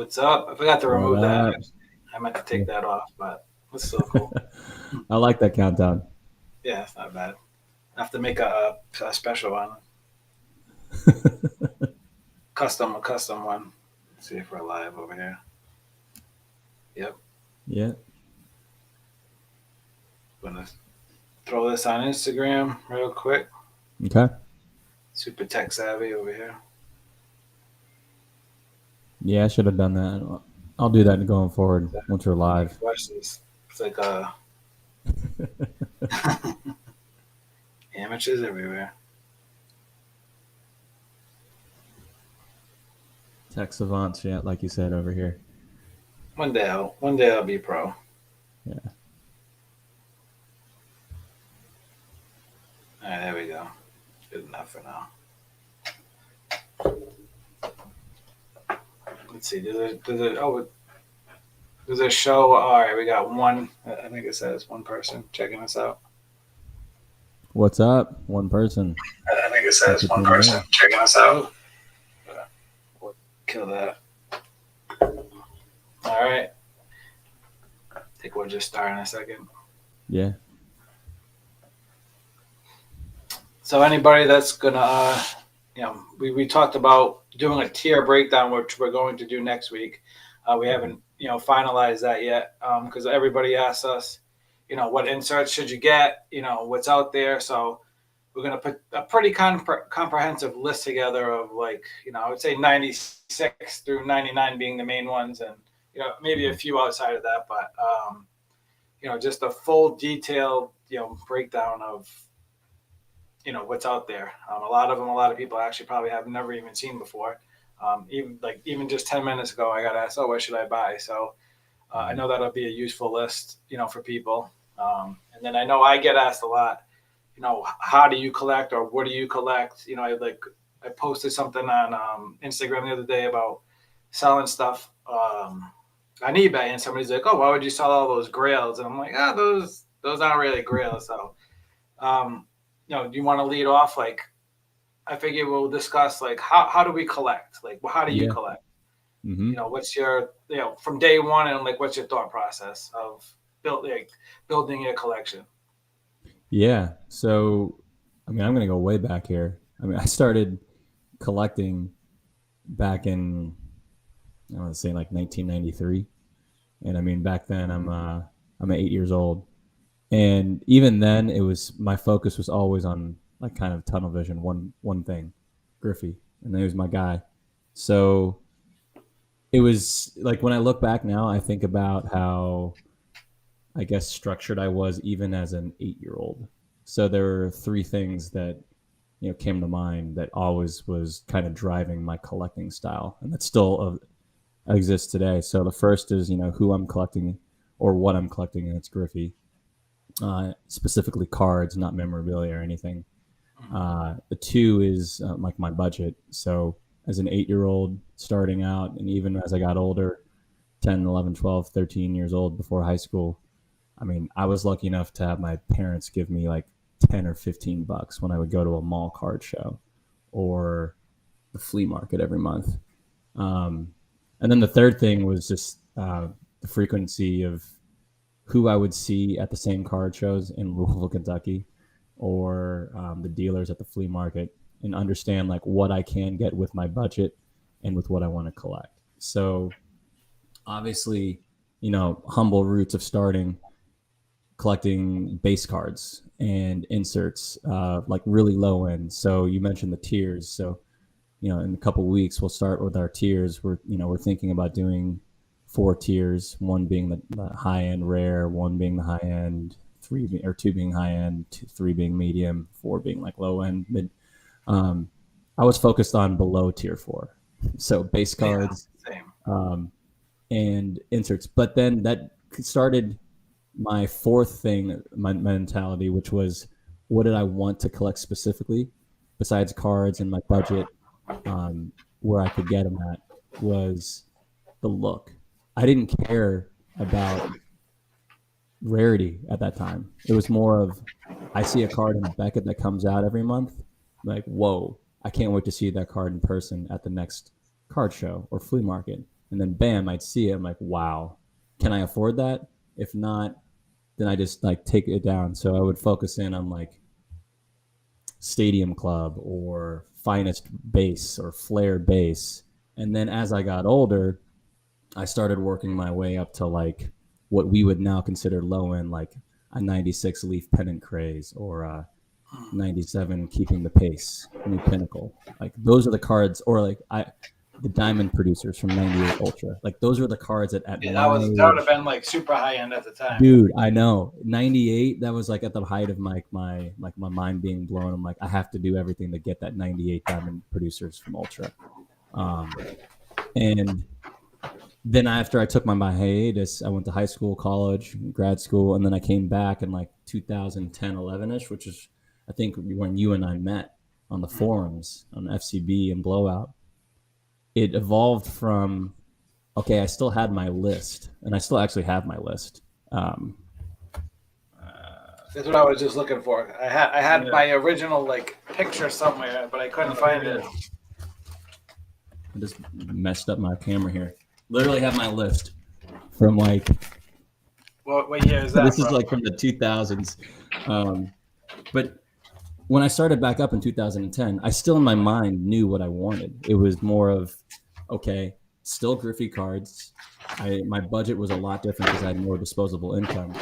What's up? I forgot to What remove that. up? I meant to take that off, but it's still cool. I like that countdown. Yeah, it's not bad. I have to make a special one, a custom one. Let's see if we're live over here. Yep. Yeah. Gonna throw this on Instagram real quick. Okay. Super tech savvy over here. Yeah, I should have done that. I'll do that going forward once we're live. Watch this. It's like amateurs everywhere. Tech savants, yeah, like you said over here. One day I'll be pro. Yeah. All right, there we go. Good enough for now. Let's see. Does it show? All right, we got one. I think it says one person checking us out. What's up? One person. I think it Thanks says for one tuning person in. checking us out. We'll kill that. All right. I think we'll just start in a second. Yeah. So anybody that's gonna, we talked about doing a tier breakdown, which we're going to do next week. We haven't, finalized that yet because everybody asks us, what inserts should you get, what's out there. So we're going to put a pretty comprehensive list together of like, I would say 96 through 99 being the main ones, and maybe a few outside of that, but just a full detailed breakdown of what's out there. A lot of people actually probably have never even seen before. Even just 10 minutes ago, I got asked, "Oh, what should I buy?" So I know that'll be a useful list, for people. And then I know I get asked a lot, how do you collect or what do you collect? I posted something on Instagram the other day about selling stuff on eBay, and somebody's like, "Oh, why would you sell all those grails?" And I'm like, "Ah, those aren't really grails." So, do you want to lead off? Like, I figure we'll discuss like how do we collect? Like, well, how do you Yeah. collect? Mm-hmm. What's your from day one, and like what's your thought process of building a collection? Yeah. So, I mean, I'm going to go way back here. I mean, I started collecting back in, I want to say like 1993. And I mean, back then I'm 8 years old. And even then it was, my focus was always on like kind of tunnel vision, one thing, Griffey, and he was my guy. So it was like, when I look back now, I think about how, I guess, structured I was even as an 8 year old. So there were three things that came to mind that always was kind of driving my collecting style, and that still exists today. So the first is who I'm collecting or what I'm collecting, and it's Griffey, specifically cards, not memorabilia or anything. The two is like my budget. So as an 8 year old starting out, and even as I got older, 10, 11, 12, 13 years old before high school, I mean, I was lucky enough to have my parents give me like 10 or $15 when I would go to a mall card show or the flea market every month. Um, and then the third thing was just the frequency of who I would see at the same card shows in Louisville, Kentucky, or the dealers at the flea market, and understand like what I can get with my budget and with what I want to collect. So obviously, humble roots of starting collecting base cards and inserts, like really low end. So you mentioned the tiers. So in a couple of weeks we'll start with our tiers. We're thinking about doing four tiers, one being the high end rare, one being the high end, or two being high end, three being medium, four being like low end mid. um, I was focused on below tier four, so base Yeah, cards, same. um, and inserts. But then that started my fourth thing, my mentality, which was, what did I want to collect specifically besides cards and my budget, where I could get them at, was the look. I didn't care about rarity at that time. It was more of, I see a card in Beckett that comes out every month, like, whoa, I can't wait to see that card in person at the next card show or flea market. and then bam, I'd see it. I'm like, wow, can I afford that? If not, then I just like take it down. So I would focus in on like Stadium Club or Finest Bass or Flare Bass. And then as I got older, I started working my way up to like what we would now consider low end, like a 96 Leaf Pennant Craze or a 97 Keeping the Pace, New Pinnacle. Like those are the cards, or like the Diamond Producers from 98 Ultra. Like those are the cards at Yeah, my that would have been like super high end at the time. dude, I know. 98, that was like at the height of my mind being blown. I'm like, I have to do everything to get that 98 Diamond Producers from Ultra. And then after I took my hiatus, I went to high school, college, grad school, and then I came back in like 2010, 11ish, which is I think when you and I met on the forums on FCB and Blowout. It evolved from okay, I still had my list, and I still actually have my list. That's what I was just looking for. I had my original like picture somewhere, but I couldn't find it. I just messed up my camera here. Literally have my list from like. What year is that? This is like from the 2000s. But when I started back up in 2010, I still in my mind knew what I wanted. It was more of, okay, still Griffey cards. My budget was a lot different because I had more disposable income.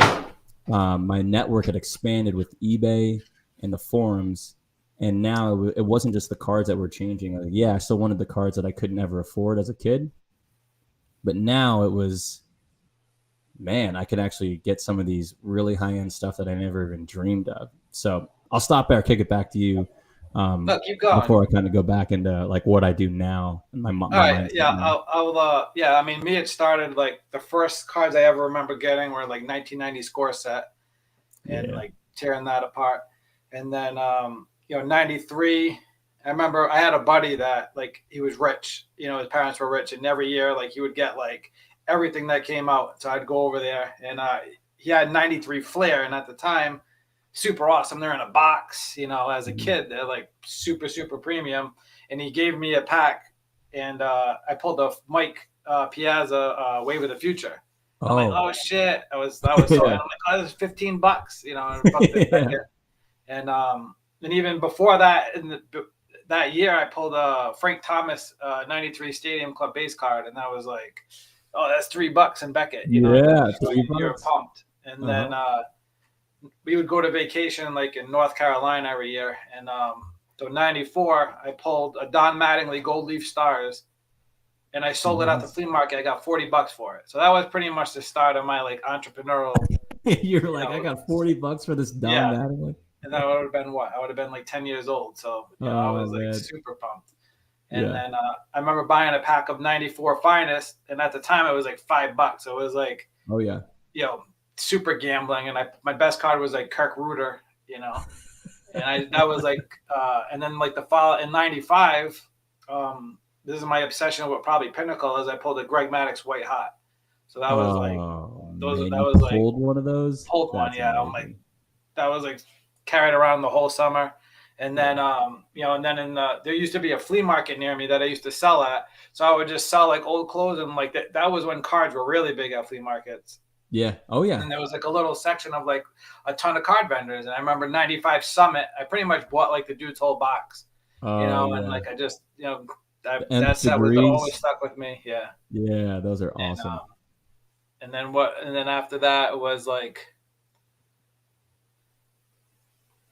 My network had expanded with eBay and the forums, and now it wasn't just the cards that were changing. Like, yeah, I still wanted the cards that I could never afford as a kid, but now it was, man, I could actually get some of these really high-end stuff that I never even dreamed of. So I'll stop there, kick it back to you. No, keep going. Before I kind of go back into like what I do now. My All right, yeah, I'll yeah. I mean, me, it started like the first cards I ever remember getting were like 1990 score set, and like tearing that apart, and then 93. I remember I had a buddy that like he was rich. His parents were rich, and every year like he would get like everything that came out. So I'd go over there, and he had 93 Flair, and at the time, super awesome. They're in a box, as a kid, they're like super, super premium. And he gave me a pack, and I pulled the Mike Piazza Wave of the Future. I'm like, oh shit! I was so. I'm like, oh, this is $15, and even before that, that year, I pulled a Frank Thomas 93 Stadium Club base card, and that was like, oh, that's $3 in Beckett. $3. You're pumped, and then. We would go to vacation like in North Carolina every year. And so 94, I pulled a Don Mattingly Gold Leaf Stars, and I sold it at the flea market. I got $40 for it. So that was pretty much the start of my like entrepreneurial. You're like, I got $40 for this Don Mattingly. And that would have been what? I would have been like 10 years old. So I was like super pumped. And then I remember buying a pack of 94 Finest, and at the time it was like $5. So it was like, oh yeah, super gambling, and my best card was like Kirk Reuter, and that was like and then like the fall in 95, this is my obsession with probably Pinnacle, is I pulled a Greg Maddux White Hot. So that was pulled one of those. Pulled one, yeah. I'm like, that was like carried around the whole summer. And then and then there used to be a flea market near me that I used to sell at. So I would just sell like old clothes, and like that was when cards were really big at flea markets. Yeah. Oh, yeah. And there was like a little section of like a ton of card vendors. And I remember 95 Summit, I pretty much bought like the dude's whole box, and like I just, that set was always stuck with me. Yeah. Yeah. Those are awesome. And then after that, it was like,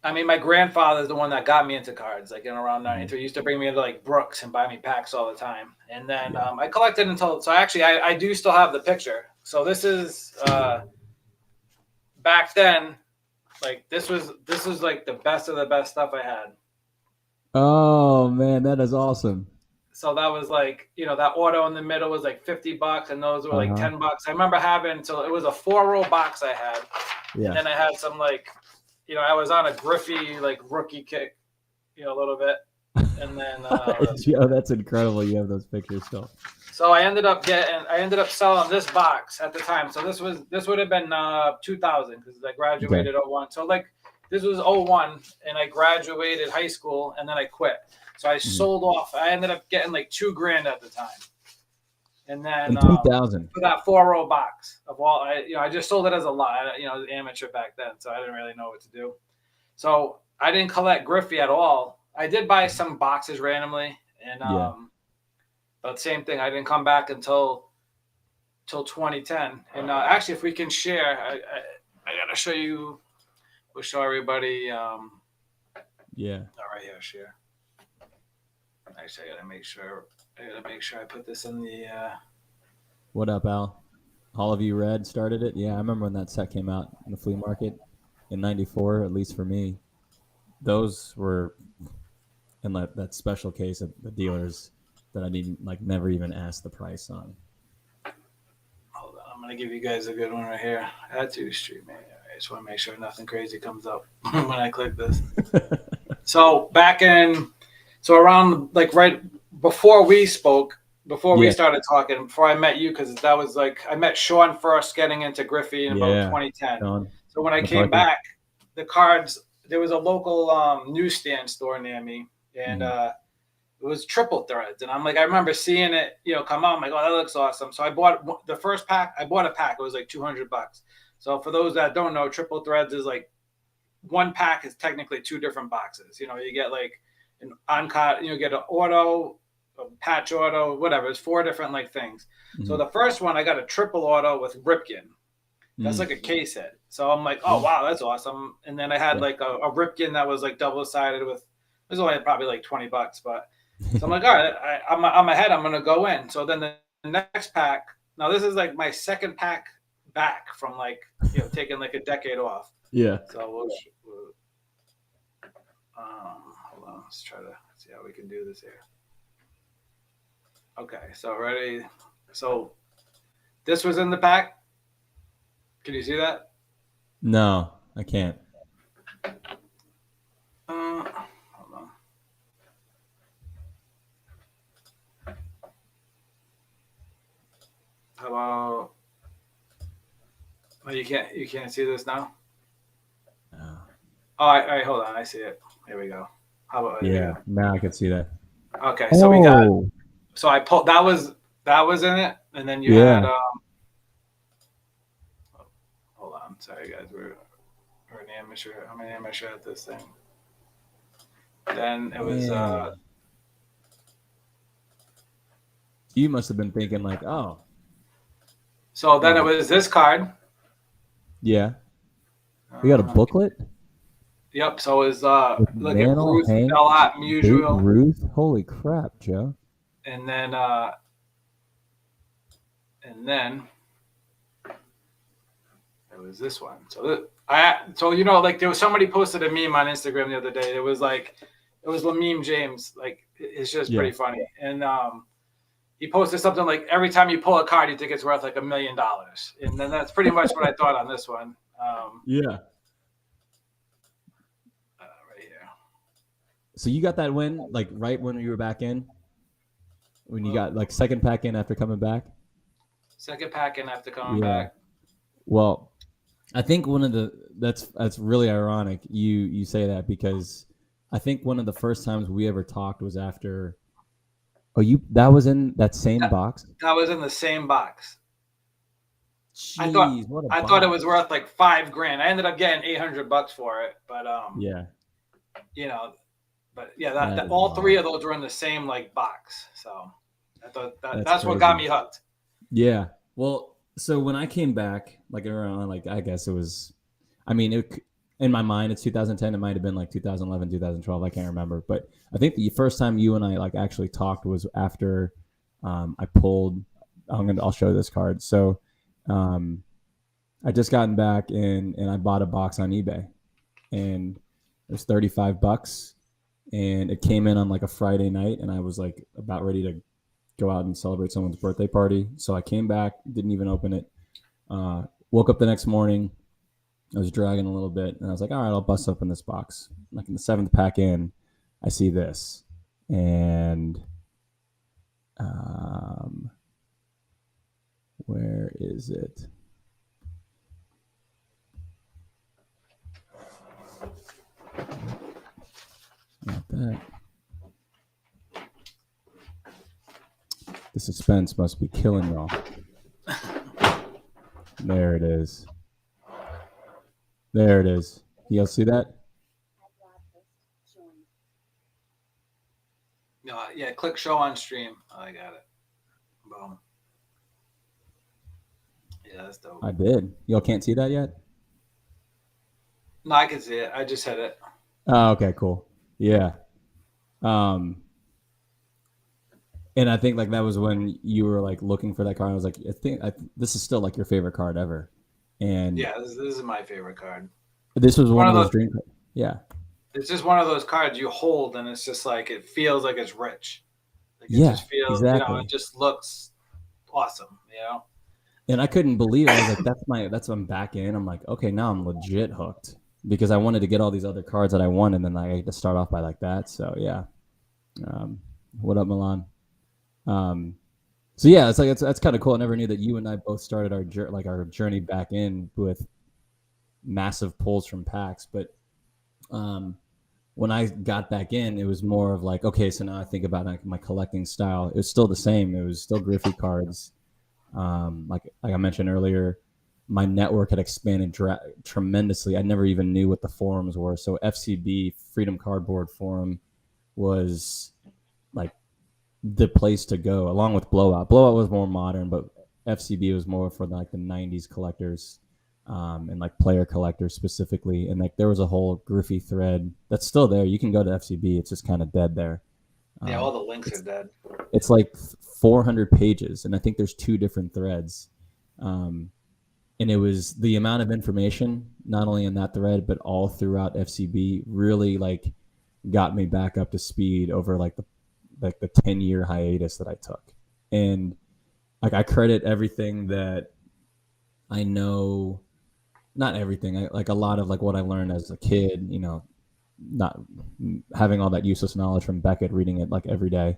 I mean, my grandfather's the one that got me into cards, like in around 93. He used to bring me to like Brooks and buy me packs all the time. And then I collected so actually I do still have the picture. So this is back then, like this was like the best of the best stuff I had. Oh man, that is awesome. So that was like, that auto in the middle was like $50, and those were like $10. I remember having, so it was a 4-row box I had. Yeah. And then I had some like, I was on a Griffey like rookie kick, a little bit. And then that's incredible. You have those pictures still. So I ended up selling this box at the time. So this would have been 2000, because I graduated 01. So like this was 01, and I graduated high school, and then I quit. So I sold off. I ended up getting like $2,000 at the time. And then In 2000. for that 4-row box of all, I just sold it as a lot. I was amateur back then, so I didn't really know what to do. So I didn't collect Griffey at all. I did buy some boxes randomly, and Yeah. but same thing. I didn't come back until 2010. And actually, if we can share, I gotta show you. We'll show everybody. Yeah. All right, here, share. Actually, I gotta make sure. I put this in the. What up, Al? All of You Red started it. Yeah, I remember when that set came out in the flea market in '94. At least for me, those were in that special case of the dealers that I didn't never even ask the price on. Hold on, I'm gonna give you guys a good one right here. Add to streaming. I just want to make sure nothing crazy comes up when I click this. So around right before we spoke, before we started talking, before I met you, because that was I met Sean first getting into Griffey in about 2010. Sean So when I McCarthy. came back, the cards, there was a local newsstand store near me, and it was triple threads. And I remember seeing it, come out. I'm like, oh, that looks awesome. So I bought the first pack. I bought a pack. It was like $200. So for those that don't know, triple threads is one pack is technically two different boxes. You get an uncut, you get an auto, a patch auto, whatever. It's 4 different things. Mm-hmm. So the first one, I got a triple auto with Ripken. That's like a case hit. So I'm like, oh, wow, that's awesome. And then I had a Ripken that was double-sided with, it was only probably $20, but so I'm like, all right, I'm ahead. I'm going to go in. So then the next pack, now this is my second pack back from taking a decade off. Yeah. So hold on. Let's try to see how we can do this here. Okay, so ready. So this was in the pack. Can you see that? No, I can't. Hold on. How about? Oh, you can't see this now. No. Oh, all right, hold on. I see it. Here we go. How about? Yeah, now I can see that. Okay, so we got. So I pulled. That was in it, and then you had. Hold on, sorry guys, we're an amateur. I'm an amateur at this thing. Then it was. You must have been thinking oh. So then it was this card. Yeah. We got a booklet. Yep. So it was look at Ruth Bellhot Musial. Ruth, holy crap, Joe. And then it was this one. So there was somebody posted a meme on Instagram the other day. It was Lameme James. It's just pretty funny. And he posted something every time you pull a card, you think it's worth $1 million. And then that's pretty much what I thought on this one. Yeah. Right here. So you got that win right when you were back in? When you got second pack in after coming back? Second pack in after coming back. Well, I think one of that's really ironic you say that, because I think one of the first times we ever talked was after. Oh, that was in that same box? That was in the same box. Jeez, I thought it was worth $5,000. I ended up getting $800 for it, but all 3 of those were in the same box. So I thought that's what got me hooked. Yeah. Well, so when I came back, around I guess it was, in my mind it's 2010. It might have been 2011, 2012. I can't remember, but I think the first time you and I actually talked was after I pulled. I'll show this card. So I just gotten back and I bought a box on eBay, and it was $35, and it came in on a Friday night, and I was about ready to go out and celebrate someone's birthday party. So I came back, didn't even open it. Woke up the next morning. I was dragging a little bit, and I was like, all right, I'll bust open this box. In the 7th pack in, I see this. And where is it? Not that. The suspense must be killing y'all. There it is. There it is. Y'all see that? No, yeah, click show on stream. Oh, I got it. Boom. Yeah, that's dope. I did. Y'all can't see that yet? No, I can see it. I just hit it. Oh, okay, cool. Yeah. Um, and I think like that was when you were like looking for that card. I was like, this is still like your favorite card ever. And Yeah, this is my favorite card. this was one One of of those those. dream. Yeah. It's just one of those cards you hold, and it's just like it feels like it's rich. Like it Yeah, just feels, it exactly. just looks awesome. And I couldn't believe it. I was like, that's when I'm back in. I'm like, okay, now I'm legit hooked because I wanted to get all these other cards that I wanted, and then I had to start off by like that. So yeah. What up, Milan? Um, so yeah, it's like that's kind of cool. I never knew that you and I both started our journey back in with massive pulls from packs. But um, when I got back in, it was more of like, okay, so now I think about like my collecting style. It was still the same. It was still Griffey cards. Like I mentioned earlier, my network had expanded tremendously. I never even knew what the forums were. So FCB Freedom Cardboard Forum was like the place to go, along with Blowout. Blowout was more modern, but FCB was more for like the '90s collectors, and like player collectors specifically. And like there was a whole Griffey thread that's still there. You can go to FCB; it's just kind of dead there. Yeah, all Um, the links are it's dead. it's like 400 pages, and I think there's two different threads. Um, and it was the amount of information, not only in that thread, but all throughout FCB, really like got me back up to speed over like the 10-year hiatus that I took. And like I credit everything that I know, not everything, like a lot of like what I learned as a kid, not having all that useless knowledge from Beckett, reading it like every day.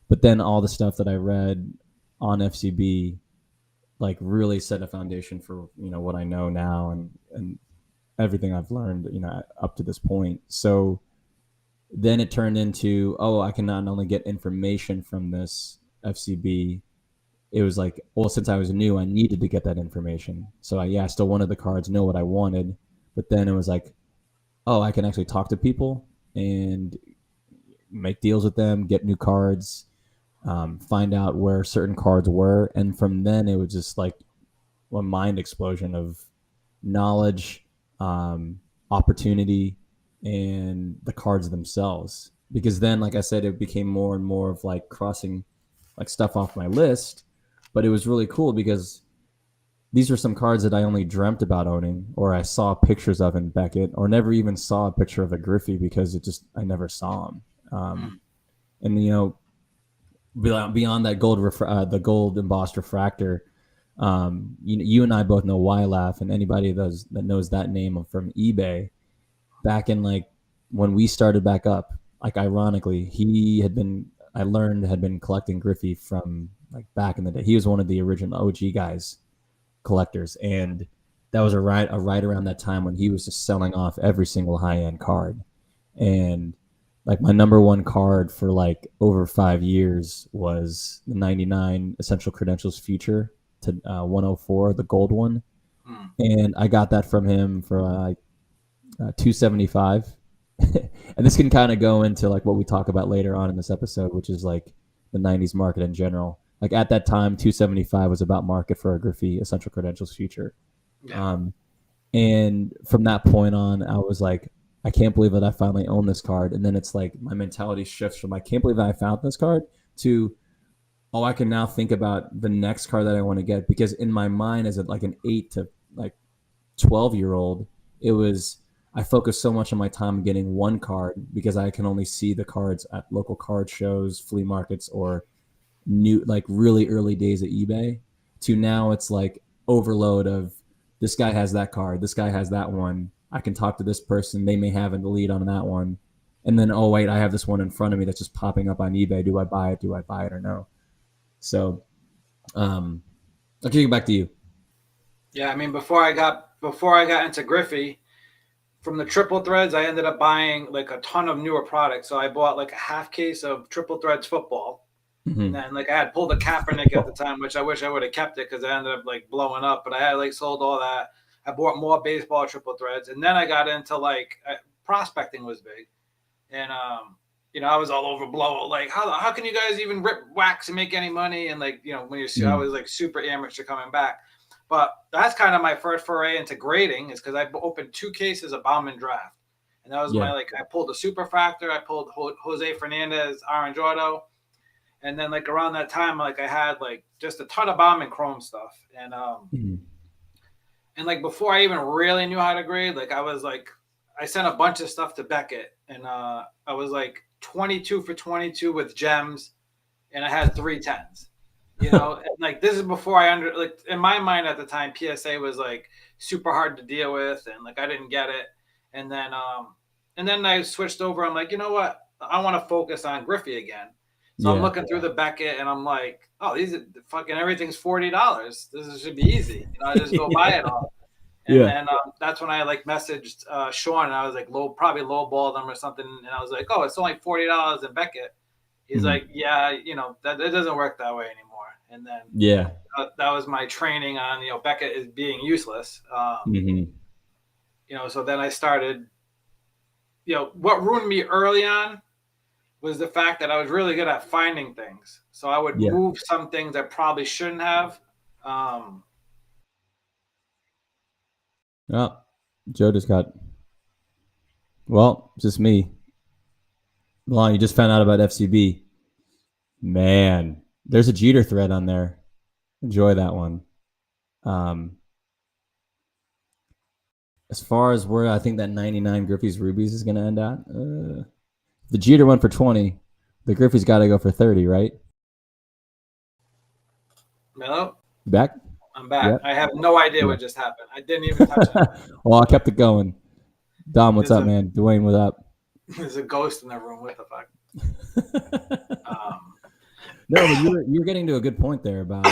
But then all the stuff that I read on FCB like really set a foundation for, what I know now and everything I've learned, up to this point. So then it turned into, oh, I can not only get information from this FCB. It was like, well, since I was new, I needed to get that information. So I still wanted the cards, know what I wanted, but then it was like, oh, I can actually talk to people and make deals with them, get new cards, find out where certain cards were, and from then it was just like a mind explosion of knowledge, opportunity, and the cards themselves. Because then, like I said, it became more and more of like crossing like stuff off my list. But it was really cool because these were some cards that I only dreamt about owning, or I saw pictures of in Beckett, or never even saw a picture of a Griffey because I never saw them. Mm. And beyond that the gold embossed refractor, you and I both know YLAF, and anybody that knows that name from eBay, back in like when we started back up, like ironically, had been collecting Griffey from like back in the day. He was one of the original OG guys, collectors, and that was right around that time when he was just selling off every single high end card. And like my number one card for like over 5 years was the '99 Essential Credentials Future to 104, the gold one, Mm. and I got that from him for like 275. And this can kind of go into like what we talk about later on in this episode, which is like the '90s market in general. Like at that time, 275 was about market for a Griffey Essential Credentials Future. Yeah. Um, and from that point on, I was like, I can't believe that I finally own this card. And then it's like my mentality shifts from I can't believe that I found this card to, oh, I can now think about the next card that I want to get. Because in my mind, as like an 8 to like 12-year-old, it was, I focused so much on my time getting one card because I can only see the cards at local card shows, flea markets, or new, like really early days at eBay, to now it's like overload of this guy has that card, this guy has that one. I can talk to this person, they may have a lead on that one. And then, oh, wait, I have this one in front of me that's just popping up on eBay. Do I buy it? Do I buy it or no? So I'll kick it back to you. Yeah, I mean, before I got into Griffey, from the triple threads, I ended up buying like a ton of newer products. So I bought like a half case of triple threads football. And Mm-hmm. then like I had pulled a Kaepernick at the time, which I wish I would have kept it because I ended up like blowing up. But I had like sold all that. I bought more baseball triple threads, and then I got into like prospecting was big, and I was all over blow. Like how can you guys even rip wax and make any money? And like when I Mm-hmm. was like super amateur coming back, but that's kind of my first foray into grading is because I opened 2 cases of Bauman Draft, and that was Yeah. my like I pulled a Superfractor, I pulled Jose Fernandez Orange Auto, and then like around that time like I had like just a ton of Bauman Chrome stuff, Mm-hmm. and like before I even really knew how to grade, like I sent a bunch of stuff to Beckett, and I was like 22 for 22 with gems, and I had 3 10s. And like this is before like in my mind at the time, PSA was like super hard to deal with, and like I didn't get it. And then I switched over. I'm like, you know what? I want to focus on Griffey again. So I'm Yeah. looking through the Beckett, and I'm like, oh, these are fucking everything's $40. This should be easy. I just go buy it all. And Yeah. then that's when I like messaged Sean, and I was like probably lowballed him or something, and I was like, oh, it's only $40 in Beckett. He's Mm-hmm. like, yeah, that it doesn't work that way anymore. And then Yeah. that was my training on Beckett is being useless. Mm-hmm. So then I started. What ruined me early on was the fact that I was really good at finding things. So I would Yeah. move some things I probably shouldn't have. Um, Oh, Joe just got. Well, just me. Lon, you just found out about FCB. Man, there's a Jeter thread on there. Enjoy that one. Um, as far as where I think that 99 Griffey's Rubies is going to end at, the Jeter one for 20. The Griffey's got to go for 30, right? Hello, Back? I'm back. Yeah. I have no idea Yeah. what just happened. I didn't even touch it. Well, I kept it going. Dom, what's There's up, a man? Dwayne, what up? there's a ghost in the room. What the fuck? Um, No, but you're getting to a good point there about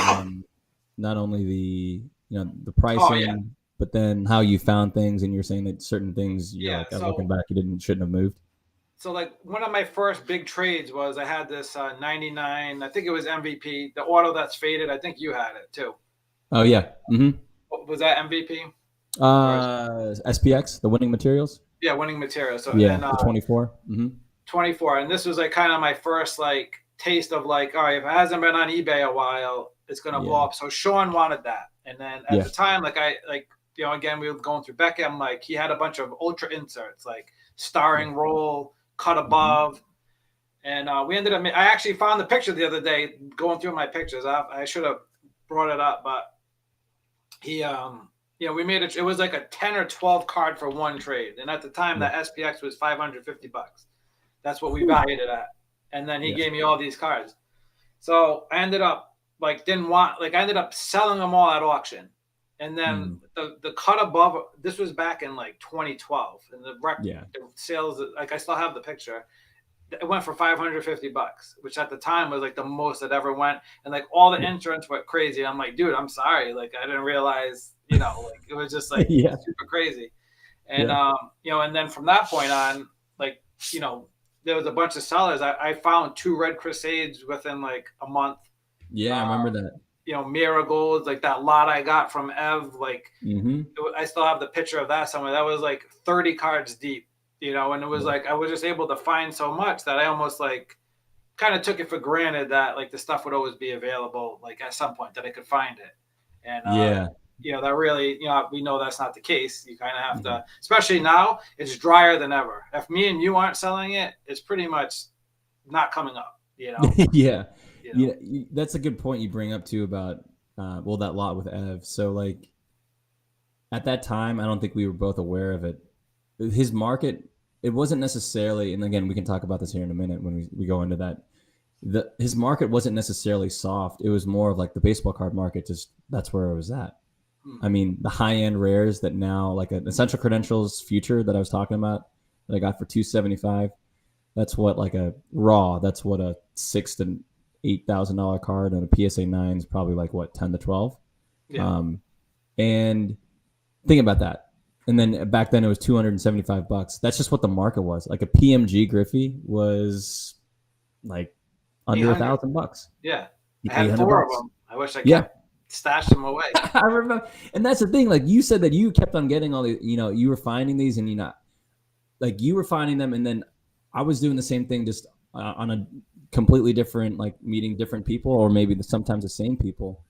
not only the oh yeah, pricing, but then how you found things, and you're saying that certain things you're yeah. like looking So back, you shouldn't have moved. so like one of my first big trades was I had this 99. I think it was MVP. The auto that's faded. I think you had it too. Oh yeah, mm-hmm. Was that MVP? Or SPX, the winning materials. yeah, winning material. So Yeah, and the 24. Mm-hmm. 24, and this was like kind of my first like taste of like, all right, if it hasn't been on eBay a while, it's gonna blow Yeah, up. So Sean wanted that, and then at yeah, the time, like I like again we were going through Beckham, like he had a bunch of ultra inserts like yeah. starring roll, cut Mm-hmm. above, and we ended up. I actually found the picture the other day going through my pictures. I should have brought it up, but he we made it. It was like a 10 or 12 card for one trade, and at the time Yeah. that SPX was $550. That's what we Whew. valued it at. And then he Yeah. gave me all these cards. So I ended up didn't want I ended up selling them all at auction. And then Mm. the cut above, this was back in like 2012, and Yeah. the sales, like I still have the picture. It went for $550, which at the time was like the most it ever went. And like all the Yeah. insurance went crazy. I'm like, dude, I'm sorry. Like I didn't realize, like it was just like Yeah. super crazy. And Yeah. and then from that point on, like, there was a bunch of sellers. I found 2 Red Crusades within like a month. Yeah. I Uh, remember that. Marigolds, like that lot I got from Ev, like Mm-hmm. I still have the picture of that somewhere. That was like 30 cards deep, and it was Yeah. like I was just able to find so much that I almost like kind of took it for granted that like the stuff would always be available, like at some point that I could find it. And Yeah. that really, we know that's not the case. You kind of have Mhm. to, especially now, it's drier than ever. If me and you aren't selling it, it's pretty much not coming up. Yeah. You know. Yeah. That's a good point you bring up too about that lot with Ev. So like at that time, I don't think we were both aware of it. His market, it wasn't necessarily, and again, we can talk about this here in a minute when we go into that. His market wasn't necessarily soft. It was more of like the baseball card market. Just that's where it was at. Hmm. I mean, the high end rares that now, like an Essential Credentials Future that I was talking about, that I got for $275. That's what like a raw. That's what a $6,000 to $8,000 card, and a PSA 9 is probably like what 10 to 12. Yeah. And think about that. And then back then it was $275. That's just what the market was. Like a PMG Griffey was like under 800. $1,000. Yeah. I had 800 4 of bucks. them. I wish I Yeah. kept stashed them away. I remember, and that's the thing. Like you said that you kept on getting all the, you were finding these, and like you were finding them, and then I was doing the same thing, just on a completely different, like meeting different people, or maybe sometimes the same people.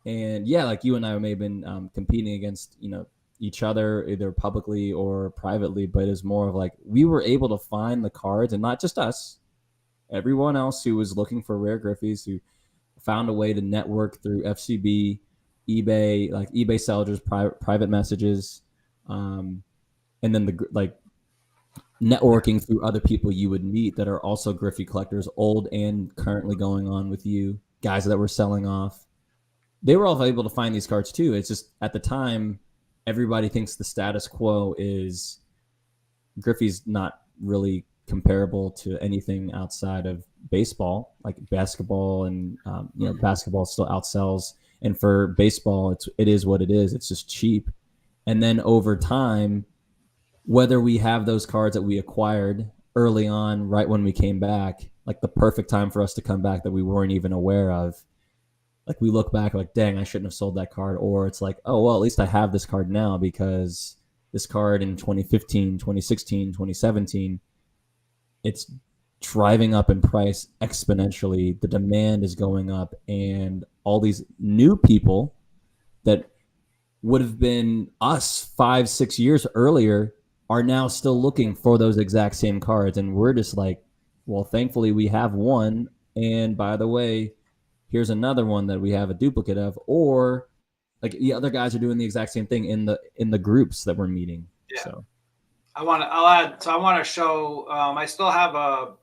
And yeah, like you and I may have been competing against each other either publicly or privately, but it's more of like we were able to find the cards, and not just us, everyone else who was looking for rare Griffies, who found a way to network through FCB, eBay, like eBay sellers, private messages, and then the like networking through other people you would meet that are also Griffey collectors, old and currently going on with you, guys that were selling off. They were all able to find these cards too. It's just at the time, everybody thinks the status quo is Griffey's not really comparable to anything outside of baseball, like basketball, and basketball still outsells. And for baseball, it is what it is. It's just cheap. And then over time, whether we have those cards that we acquired early on, right when we came back, like the perfect time for us to come back that we weren't even aware of, like we look back like, dang, I shouldn't have sold that card. Or it's like, oh, well, at least I have this card now, because this card in 2015, 2016, 2017, it's driving up in price exponentially. The demand is going up, and all these new people that would have been us 5-6 years earlier are now still looking for those exact same cards. And we're just like, well, thankfully we have one. And by the way, here's another one that we have a duplicate of. Or like the other guys are doing the exact same thing in the groups that we're meeting. Yeah. So I'll add. So I want to show. I still have a.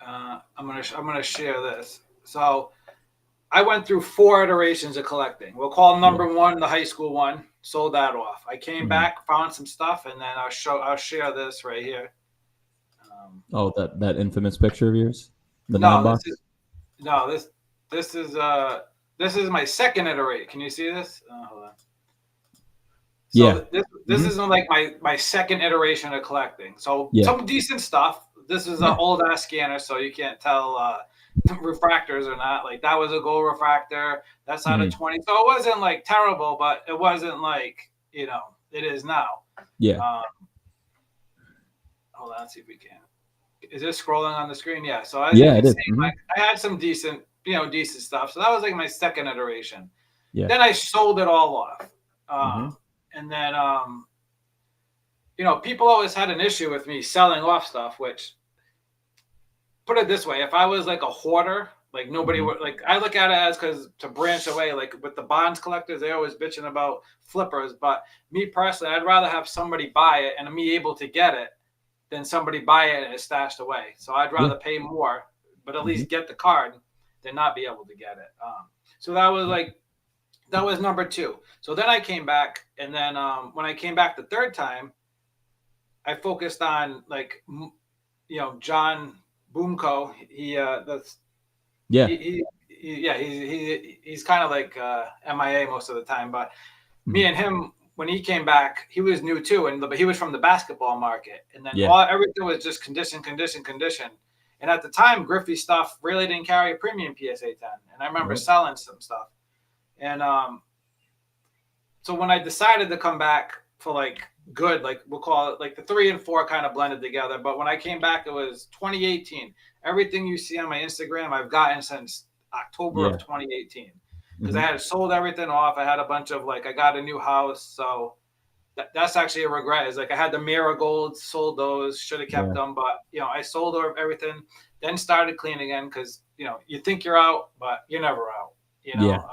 I'm gonna share this. So I went through 4 iterations of collecting. We'll call number 1 the high school one. Sold that off. I came back, found some stuff, and then I'll share this right here. That infamous picture of yours, the No, 9-box. This is my second iteration. Can you see this? Hold on. So this is like my second iteration of collecting. So some decent stuff. This is an old ass scanner, so you can't tell refractors or not. Like that was a gold refractor. That's out of 20. So it wasn't like terrible, but it wasn't like it is now. Yeah. Hold on, let's see if we can. Is this scrolling on the screen? Yeah. So it is. Like I had some decent stuff. So that was like my second iteration. Yeah. Then I sold it all off. And then people always had an issue with me selling off stuff, which, put it this way, if I was like a hoarder, like nobody would, like, I look at it as, because to branch away, like with the bonds collectors, they always bitching about flippers. But me personally, I'd rather have somebody buy it and me able to get it than somebody buy it and it's stashed away. So I'd rather pay more, but at least get the card than not be able to get it. So that was number 2. So then I came back, and then when I came back the third time, I focused on like, John Boomco. He's kind of like MIA most of the time. But me and him, when he came back, he was new too, but he was from the basketball market, and then everything was just condition. And at the time, Griffey stuff really didn't carry a premium PSA 10, and I remember selling some stuff. And so when I decided to come back for like good, like we'll call it like the 3 and 4 kind of blended together. But when I came back, it was 2018. Everything you see on my Instagram, I've gotten since October of 2018, because I had sold everything off. I had a bunch of I got a new house. So that's actually a regret. Is like I had the Marigolds, sold those, should have kept them. But, I sold everything, then started cleaning again, because, you think you're out, but you're never out.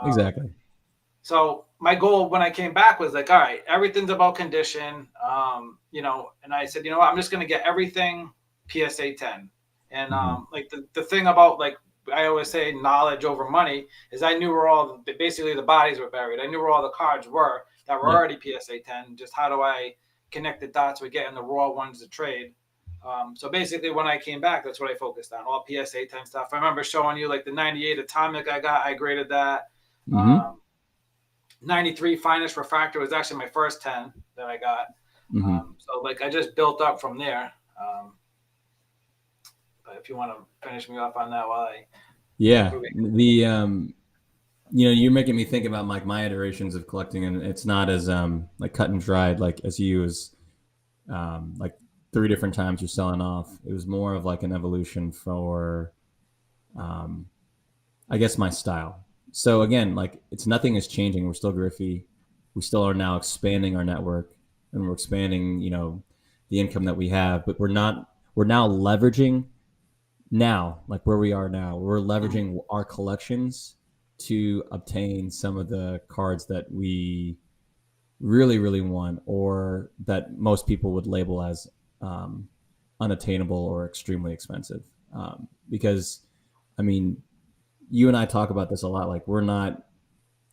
Exactly. So my goal when I came back was like, all right, everything's about condition, and I said, what, I'm just going to get everything PSA 10. And like the thing about, like I always say, knowledge over money, is I knew where basically the bodies were buried. I knew where all the cards were that were already PSA 10. Just how do I connect the dots with getting the raw ones to trade? So basically when I came back, that's what I focused on, all PSA 10 stuff. I remember showing you like the 98 Atomic I graded that. 93 Finest Refractor was actually my first 10 that I got. So like I just built up from there. if you want to finish me off on that while I Yeah, moving. you're making me think about like my iterations of collecting, and it's not as like cut and dried like as you as like three different times you're selling off. It was more of like an evolution for um, I guess my style. So again, like it's nothing is changing. We're still Griffey. We still are now expanding our network, and we're expanding, the income that we have. But we're not. We're now leveraging now, like where we are now. We're leveraging our collections to obtain some of the cards that we really, really want, or that most people would label as um, unattainable or extremely expensive. Because, I mean, you and I talk about this a lot. Like, we're not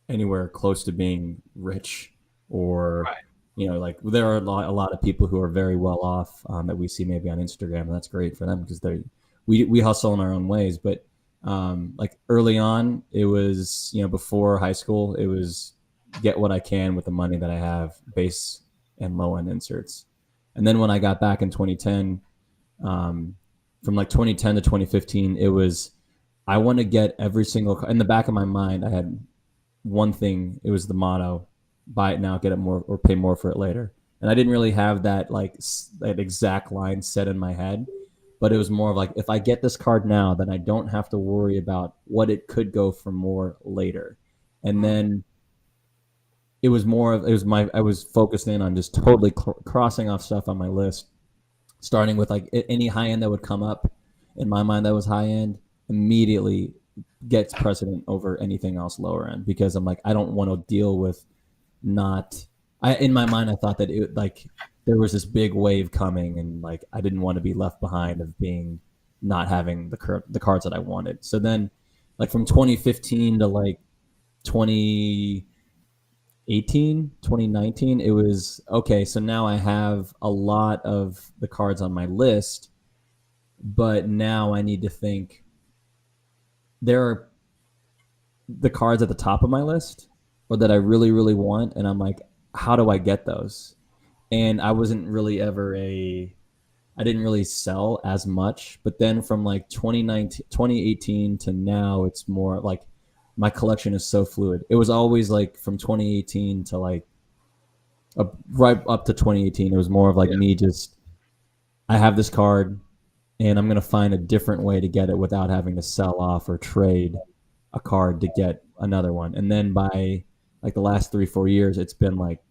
anywhere close to being rich, or Right. like there are a lot of people who are very well off, that we see maybe on Instagram, and that's great for them because we hustle in our own ways. But like early on, it was, before high school, it was get what I can with the money that I have, base and low end inserts. And then when I got back in 2010, um, from like 2010 to 2015, it was I want to get every single. In the back of my mind, I had one thing. It was the motto: buy it now, get it more, or pay more for it later. And I didn't really have that like that exact line set in my head, but it was more of like, if I get this card now, then I don't have to worry about what it could go for more later. And Mm. then it was more of, it was my I was focused in on just totally crossing off stuff on my list, starting with like any high end that would come up in my mind that was high end, immediately gets precedent over anything else lower end, because I'm like, I don't want to deal with not. I In my mind I thought that it like there was this big wave coming, and like I didn't want to be left behind of being not having the cards that I wanted. So then, like from 2015 to like 2018, 2019, it was okay. So now I have a lot of the cards on my list, but now I need to think, there are the cards at the top of my list or that I really, really want. And I'm like, how do I get those? And I wasn't really ever I didn't really sell as much. But then from like 2019, 2018 to now, it's more like my collection is so fluid. It was always like from 2018 to like right up to 2018. It was more of like Yeah. me just, I have this card and I'm going to find a different way to get it without having to sell off or trade a card to get another one. And then by like the last 3-4 years, it's been like,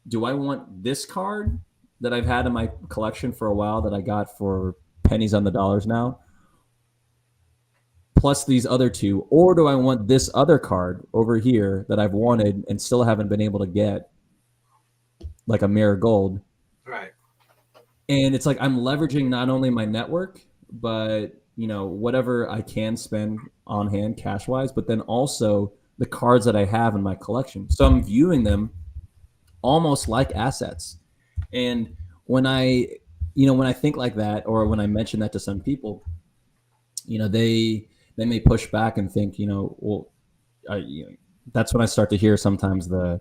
do I want this card that I've had in my collection for a while that I got for pennies on the dollars now, plus these other two, or do I want this other card over here that I've wanted and still haven't been able to get, like a mirror gold? Right. And it's like I'm leveraging not only my network, but whatever I can spend on hand cash wise, but then also the cards that I have in my collection. So I'm viewing them almost like assets. And when I think like that, or when I mention that to some people, they may push back and think, well, that's when I start to hear sometimes the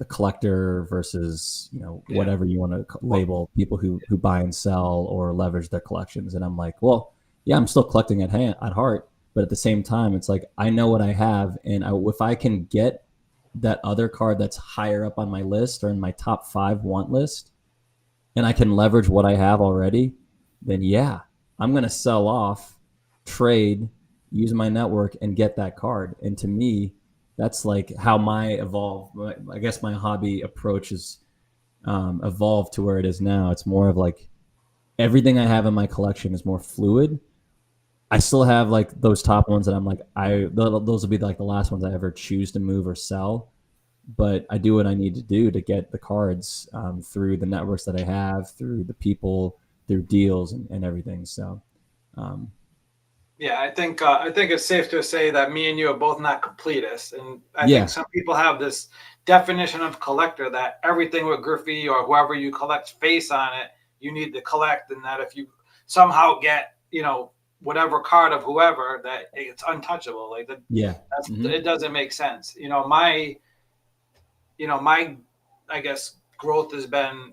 collector versus Yeah. whatever you want to Well, label people who buy and sell or leverage their collections. And I'm like, well, yeah, I'm still collecting at heart, but at the same time, it's like I know what I have, and if I can get that other card that's higher up on my list or in my top 5 want list, and I can leverage what I have already, then yeah, I'm going to sell off, trade, use my network, and get that card. And to me, that's like how I guess my hobby approach is evolved to where it is now. It's more of like everything I have in my collection is more fluid. I still have like those top ones that I'm like, those will be like the last ones I ever choose to move or sell. But I do what I need to do to get the cards, through the networks that I have, through the people, through deals, and everything. So, um, yeah, I think it's safe to say that me and you are both not completists, and I think yeah, some people have this definition of collector that everything with Griffey or whoever you collect face on it, you need to collect, and that if you somehow get whatever card of whoever, that it's untouchable. Like yeah, that's hmm it doesn't make sense. My I guess growth has been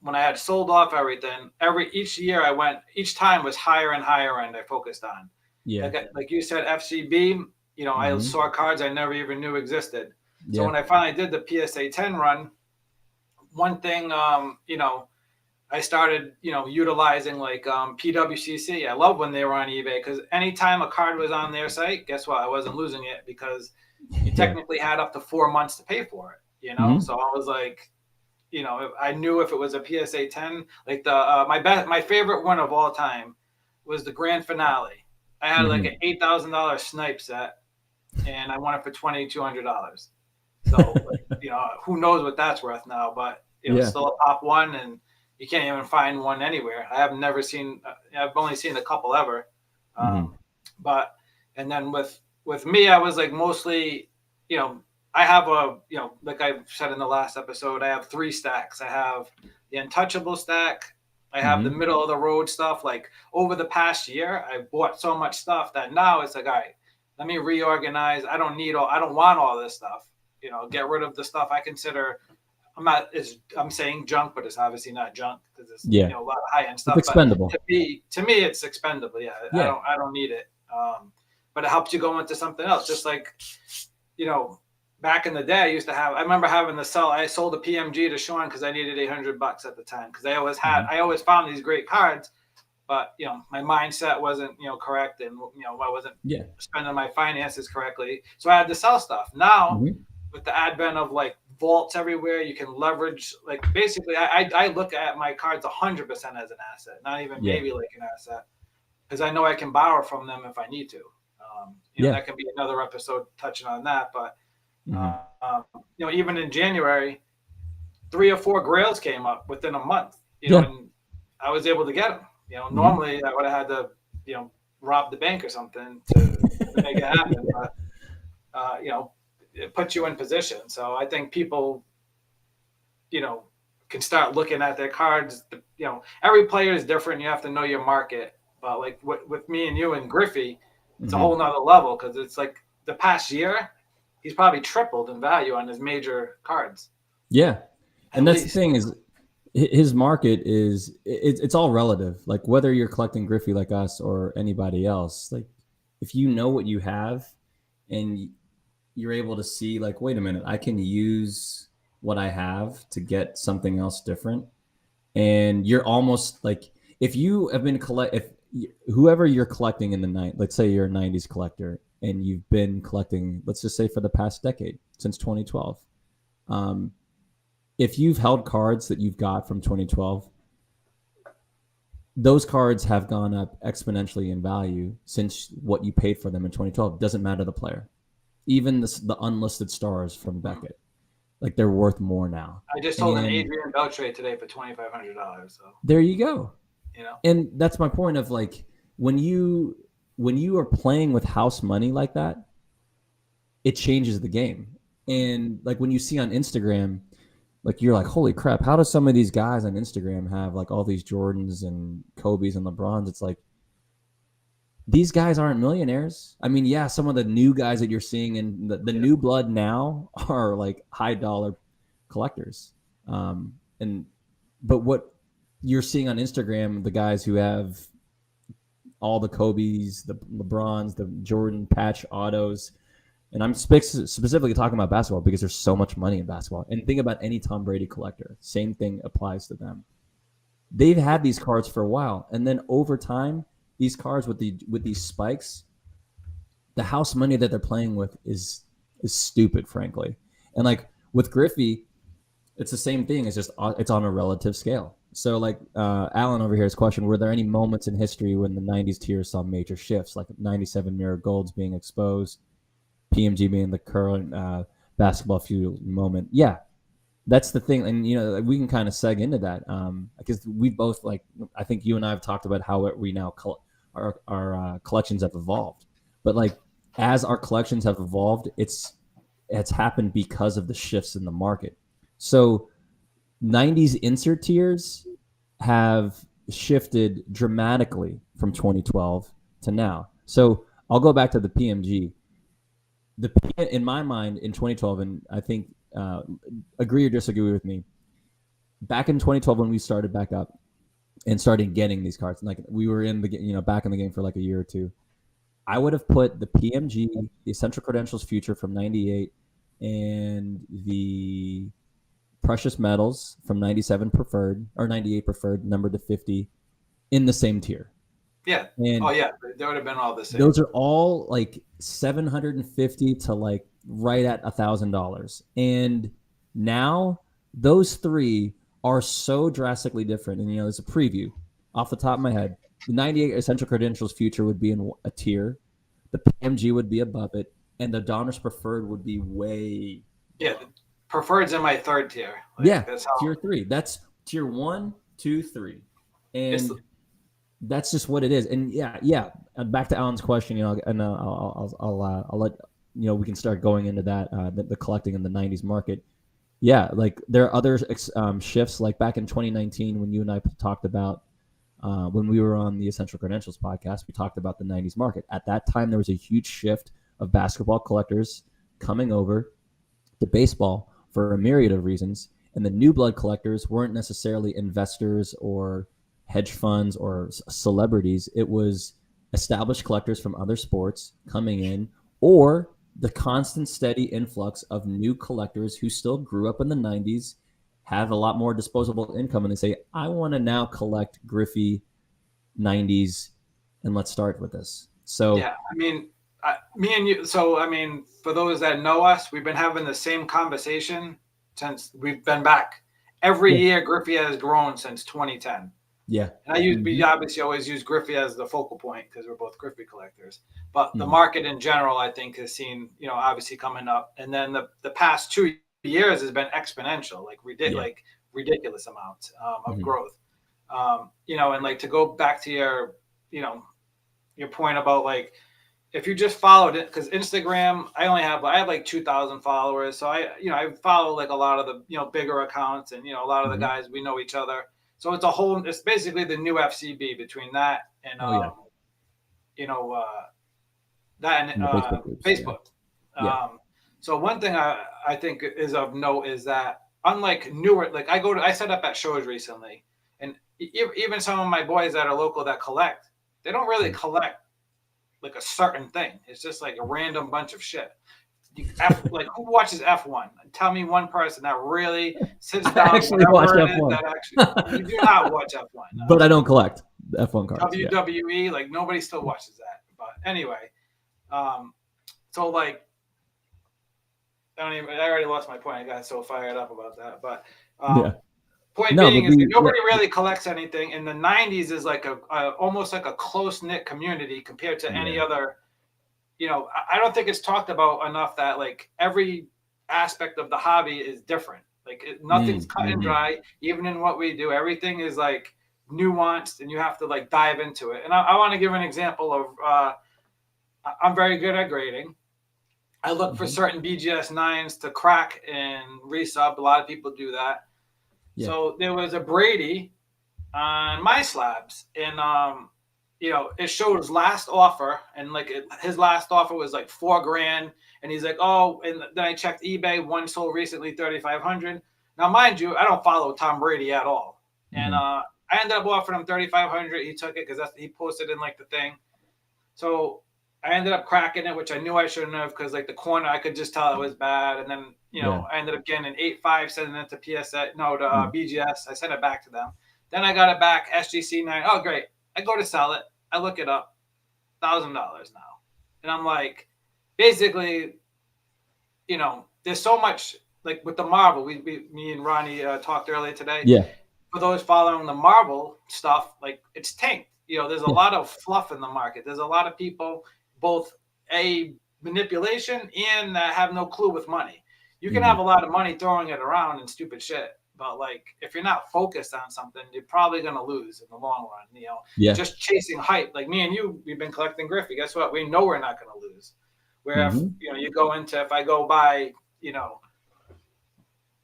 when I had sold off everything, each year I went, each time was higher and higher end I focused on. Yeah. Like you said, FCB, I Hmm. saw cards I never even knew existed. So Yeah. when I finally did the PSA 10 run, one thing, I started, utilizing like PWCC. I love when they were on eBay because anytime a card was on their site, guess what? I wasn't losing it because you Yeah. technically had up to 4 months to pay for it. Hmm. So I was like, I knew if it was a PSA 10, like my favorite one of all time was the grand finale. I had like Hmm. an $8,000 snipe set, and I won it for $2,200. So, like, who knows what that's worth now? But Yeah. still a top one, and you can't even find one anywhere. I have never seen. I've only seen a couple ever. Hmm. Um, but and then with me, I was like mostly, you know, I have like I said in the last episode, I have three stacks. I have the untouchable stack. I have the Hmm. middle of the road stuff. Like over the past year, I bought so much stuff that now it's like, all right, let me reorganize. I don't want all this stuff. Get rid of the stuff I consider. I'm saying junk, but it's obviously not junk because it's Yeah. a lot of high end It's stuff. But expendable. to me, it's expendable. Yeah, I Yeah. don't I don't need it. But it helps you go into something else. Just like you know, back in the day, I remember having to sell. I sold a PMG to Sean because I needed $800 at the time because Hmm. I always found these great cards, but my mindset wasn't correct, and I wasn't Yeah. spending my finances correctly, so I had to sell stuff. Now Hmm. with the advent of like vaults everywhere, you can leverage, like, basically I look at my cards 100% as an asset, not even Yeah. maybe like an asset, because I know I can borrow from them if I need to. Yeah. That can be another episode touching on that, but Hmm. even in January, 3 or 4 grails came up within a month, Yeah. and I was able to get them. Hmm. Normally I would have had to, rob the bank or something to make it happen, but it puts you in position. So I think people, you know, can start looking at their cards. Every player is different. You have to know your market. But like with me and you and Griffey, it's a Hmm. whole nother level because it's like the past year, he's probably tripled in value on his major cards, Yeah. And at that's the least. thing is his market is it's all relative. Like whether you're collecting Griffey like us or anybody else, like if you know what you have and you're able to see like, wait a minute, I can use what I have to get something else different. And you're almost like if you have been if whoever you're collecting in the night, let's say you're a 90s collector and you've been collecting, let's just say for the past decade since 2012. Um, if you've held cards that you've got from 2012, those cards have gone up exponentially in value since what you paid for them in 2012. Doesn't matter the player, even the unlisted stars from Hmm. Beckett, like they're worth more now. I just sold an And Adrian Beltre today for $2,500. So there you go. you know, And that's my point of like when you when you are playing with house money like that, it changes the game. And like when you see on Instagram, like you're like, holy crap, how do some of these guys on Instagram have like all these Jordans and Kobe's and LeBrons? It's like these guys aren't millionaires. I mean, yeah, some of the new guys that you're seeing in the yeah, new blood now are like high dollar collectors. And but what you're seeing on Instagram, the guys who have all the Kobe's, the LeBrons, the Jordan patch autos, and I'm specifically talking about basketball because there's so much money in basketball. And think about any Tom Brady collector. Same thing applies to them. They've had these cards for a while, and then over time, these cards with these spikes, the house money that they're playing with is stupid, frankly. And like with Griffey, it's the same thing. It's just it's on a relative scale. So like Alan over here's question: were there any moments in history when the '90s tier saw major shifts, like '97 mirror golds being exposed, PMG being the current basketball fuel moment? Yeah, that's the thing, and we can kind of seg into that because we both like. I think you and I have talked about how we now our collections have evolved, but like as our collections have evolved, it's happened because of the shifts in the market. So 90s insert tiers have shifted dramatically from 2012 to now. So I'll go back to the PMG. In my mind in 2012, and I think agree or disagree with me, back in 2012 when we started back up and started getting these cards, like we were in the back in the game for like a year or two. I would have put the PMG, the Essential Credentials Future from '98, and the Precious Metals from '97 preferred or '98 preferred, numbered to 50, in the same tier. Yeah. Oh And yeah, they would have been all the same. those are all like 750 to like right at $1,000. And now those three are so drastically different. And there's a preview off the top of my head. The 98 Essential Credentials Future would be in a tier. The PMG would be above it, and the Donruss Preferred would be way. Yeah, preferred's in my third tier. Like, Yeah, that's how tier 3. That's tier 1, 2, 3, it's. and that's just what it is. And yeah. Back to Alan's question, and I'll let we can start going into that the collecting in the '90s market. Yeah, like there are other shifts. Like back in 2019, when you and I talked about when we were on the Essential Credentials podcast, we talked about the '90s market. At that time, there was a huge shift of basketball collectors coming over to baseball for a myriad of reasons, and the new blood collectors weren't necessarily investors or hedge funds or celebrities. It was established collectors from other sports coming in, or the constant steady influx of new collectors who still grew up in the 90s, have a lot more disposable income, and they say, I want to now collect Griffey 90s, and let's start with this. So Yeah, I mean, me and you. So I mean, for those that know us, we've been having the same conversation since we've been back. Every yeah, year, Griffey has grown since 2010. yeah. And we Mm-hmm. obviously always use Griffey as the focal point because we're both Griffey collectors. But the Mm-hmm. market in general, I think, has seen, obviously coming up. And then the past 2 years has been exponential, like Yeah. ridiculous amounts of Mm-hmm. growth. And like to go back to your point about like if you just followed it, because Instagram, I have like 2,000 followers, so I follow like a lot of the bigger accounts, and a lot of the Mm-hmm. guys, we know each other, so it's basically the new FCB between that and Oh yeah. you know that and In the Facebook groups. Yeah. Facebook. Yeah. So one thing I think is of note is that unlike newer, like I set up at shows recently, and even some of my boys that are local that collect, they don't really collect like a certain thing. It's just like a random bunch of shit. Like who watches F1? Tell me one person that really sits down, actually watch whatever it is, F1. that actually you do not watch F1. But I don't collect F1 cards. WWE, like nobody still watches that. But anyway, so like I already lost my point. I got so fired up about that. But Yeah. point No, being but is that nobody really collects anything. In the 90s is like almost like a close-knit community compared to any other. I don't think it's talked about enough that like every aspect of the hobby is different. Like nothing's cut and dry. Even in what we do, everything is like nuanced, and you have to like dive into it. And I want to give an example of I'm very good at grading. I look for certain BGS 9s to crack and resub. A lot of people do that. Yeah. So there was a Brady on my slabs, and it showed his last offer, and like his last offer was like $4,000, and he's like, oh, and then I checked eBay, one sold recently 3,500. Now, mind you, I don't follow Tom Brady at all, and I ended up offering him 3,500. He took it because he posted in like the thing. So I ended up cracking it, which I knew I shouldn't have, because like the corner, I could just tell it was bad, and then I ended up getting an 8.5, sending it to BGS. I sent it back to them. Then I got it back, SGC 9. Oh, great. I go to sell it. I look it up, $1,000 now. And I'm like, basically, there's so much, like with the Marvel, me and Ronnie talked earlier today. Yeah. For those following the Marvel stuff, like it's tanked. There's a lot of fluff in the market. There's a lot of people, both manipulation and have no clue with money. You can have a lot of money throwing it around and stupid shit. But like, if you're not focused on something, you're probably gonna lose in the long run. Just chasing hype. Like me and you, we've been collecting Griffey. Guess what? We know we're not gonna lose. Where if you go into, if I go buy,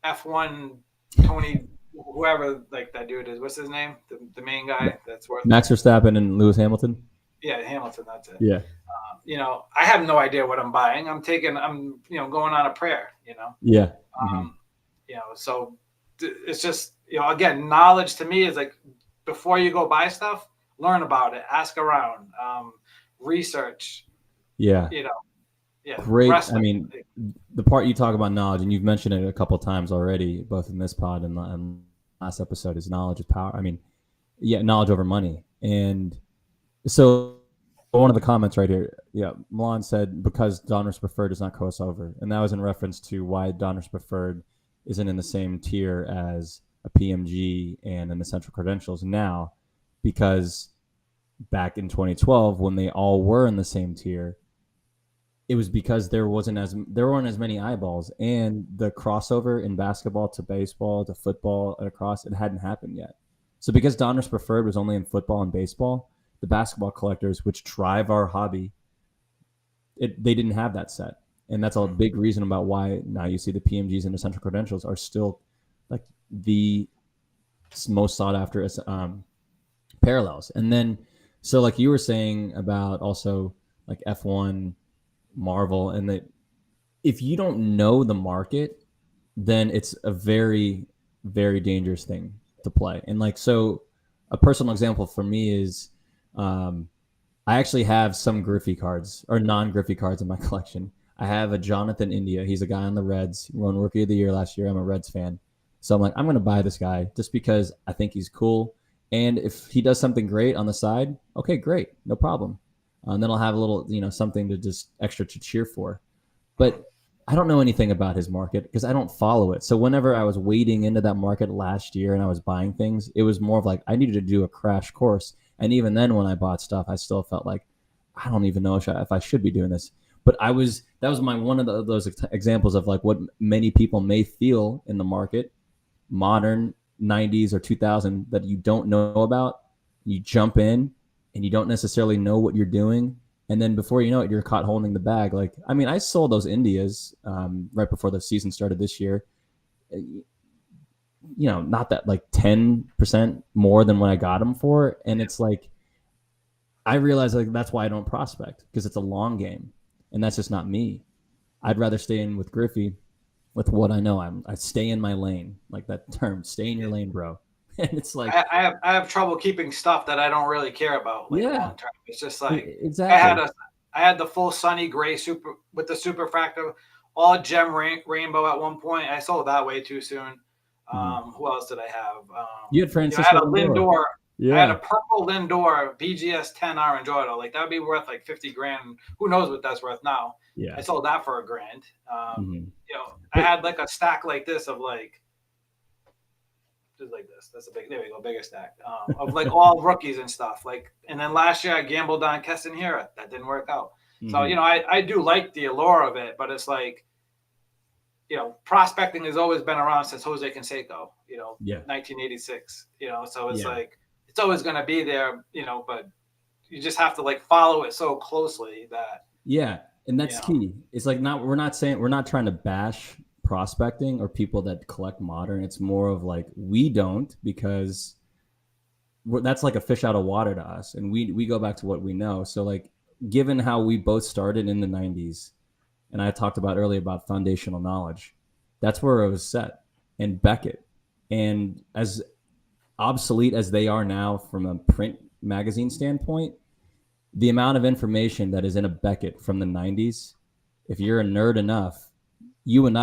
F1 Tony, whoever like that dude is, what's his name? The main guy that's worth Max Verstappen and Lewis Hamilton. Yeah, Hamilton. That's it. Yeah. I have no idea what I'm buying. I'm going on a prayer. Yeah. So. It's just again, knowledge to me is like before you go buy stuff, learn about it, ask around, research. Yeah. You know, yeah, Great. I wrestling. mean, the part you talk about knowledge, and you've mentioned it a couple of times already, both in this pod and last episode, is knowledge is power. I mean, yeah, knowledge over money. And so one of the comments right here, yeah, Milan said because Donruss Preferred does not cross over, and that was in reference to why Donruss Preferred isn't in the same tier as a PMG and an Essential Credentials now, because back in 2012 when they all were in the same tier, it was because there weren't as many eyeballs, and the crossover in basketball to baseball to football and across, it hadn't happened yet. So because Donruss Preferred was only in football and baseball, the basketball collectors, which drive our hobby, they didn't have that set, and that's a big reason about why now you see the PMGs and Essential Credentials are still like the most sought after parallels. And then, so like you were saying about also like F1, Marvel, and that if you don't know the market, then it's a very, very dangerous thing to play. And like, so a personal example for me is um, I actually have some Griffey cards or non-Griffey cards in my collection. I have a Jonathan India. He's a guy on the Reds. He won Rookie of the Year last year. I'm a Reds fan. So I'm like, I'm going to buy this guy just because I think he's cool. And if he does something great on the side, okay, great. No problem. And then I'll have a little, something to just extra to cheer for. But I don't know anything about his market because I don't follow it. So whenever I was wading into that market last year and I was buying things, it was more of like I needed to do a crash course. And even then, when I bought stuff, I still felt like I don't even know if I should be doing this. But that was my one of those examples of like what many people may feel in the market, modern 90s or 2000 that you don't know about. You jump in and you don't necessarily know what you're doing, and then before you know it, you're caught holding the bag. Like, I mean, I sold those Indias right before the season started this year. Not that like 10% more than what I got them for, and it's like I realize like that's why I don't prospect, because it's a long game, and that's just not me. I'd rather stay in with Griffey with what I know. I stay in my lane, like that term, stay in your lane, bro. And it's like, I have trouble keeping stuff that I don't really care about like yeah, long term. It's just like I exactly. had a I had the full sunny gray super with the super fractal all gem rainbow at one point. I sold that way too soon. Mhm. Who else did I have? You had I had Francisco a Lindor. Lindor. I had Yeah. a purple Lindor BGS 10 orange auto. Like that would be worth like 50 grand. Who knows what that's worth now? I Yeah. sold that for a grand. Hmm. I But had like a stack like this of like just like this. That's a big. There we go, bigger stack of like all rookies and stuff. Like, and then last year I gambled on Keston Hira. That didn't work out. So hmm I do like the allure of it, but it's like prospecting has always been around since Jose Canseco. yeah, 1986. So it's yeah, like it's always going to be there. But you just have to like follow it so closely that yeah, and you that's know. key. It's like we're not trying to bash prospecting or people that collect modern. It's more of like we don't, because that's like a fish out of water to us, and we go back to what we know. So like, given how we both started in the '90s, and I talked about earlier about foundational knowledge, that's where it was set. And Beckett, and as obsolete as they are now from a print magazine standpoint, the amount of information that is in a Beckett from the 90s, if you're a nerd enough, you and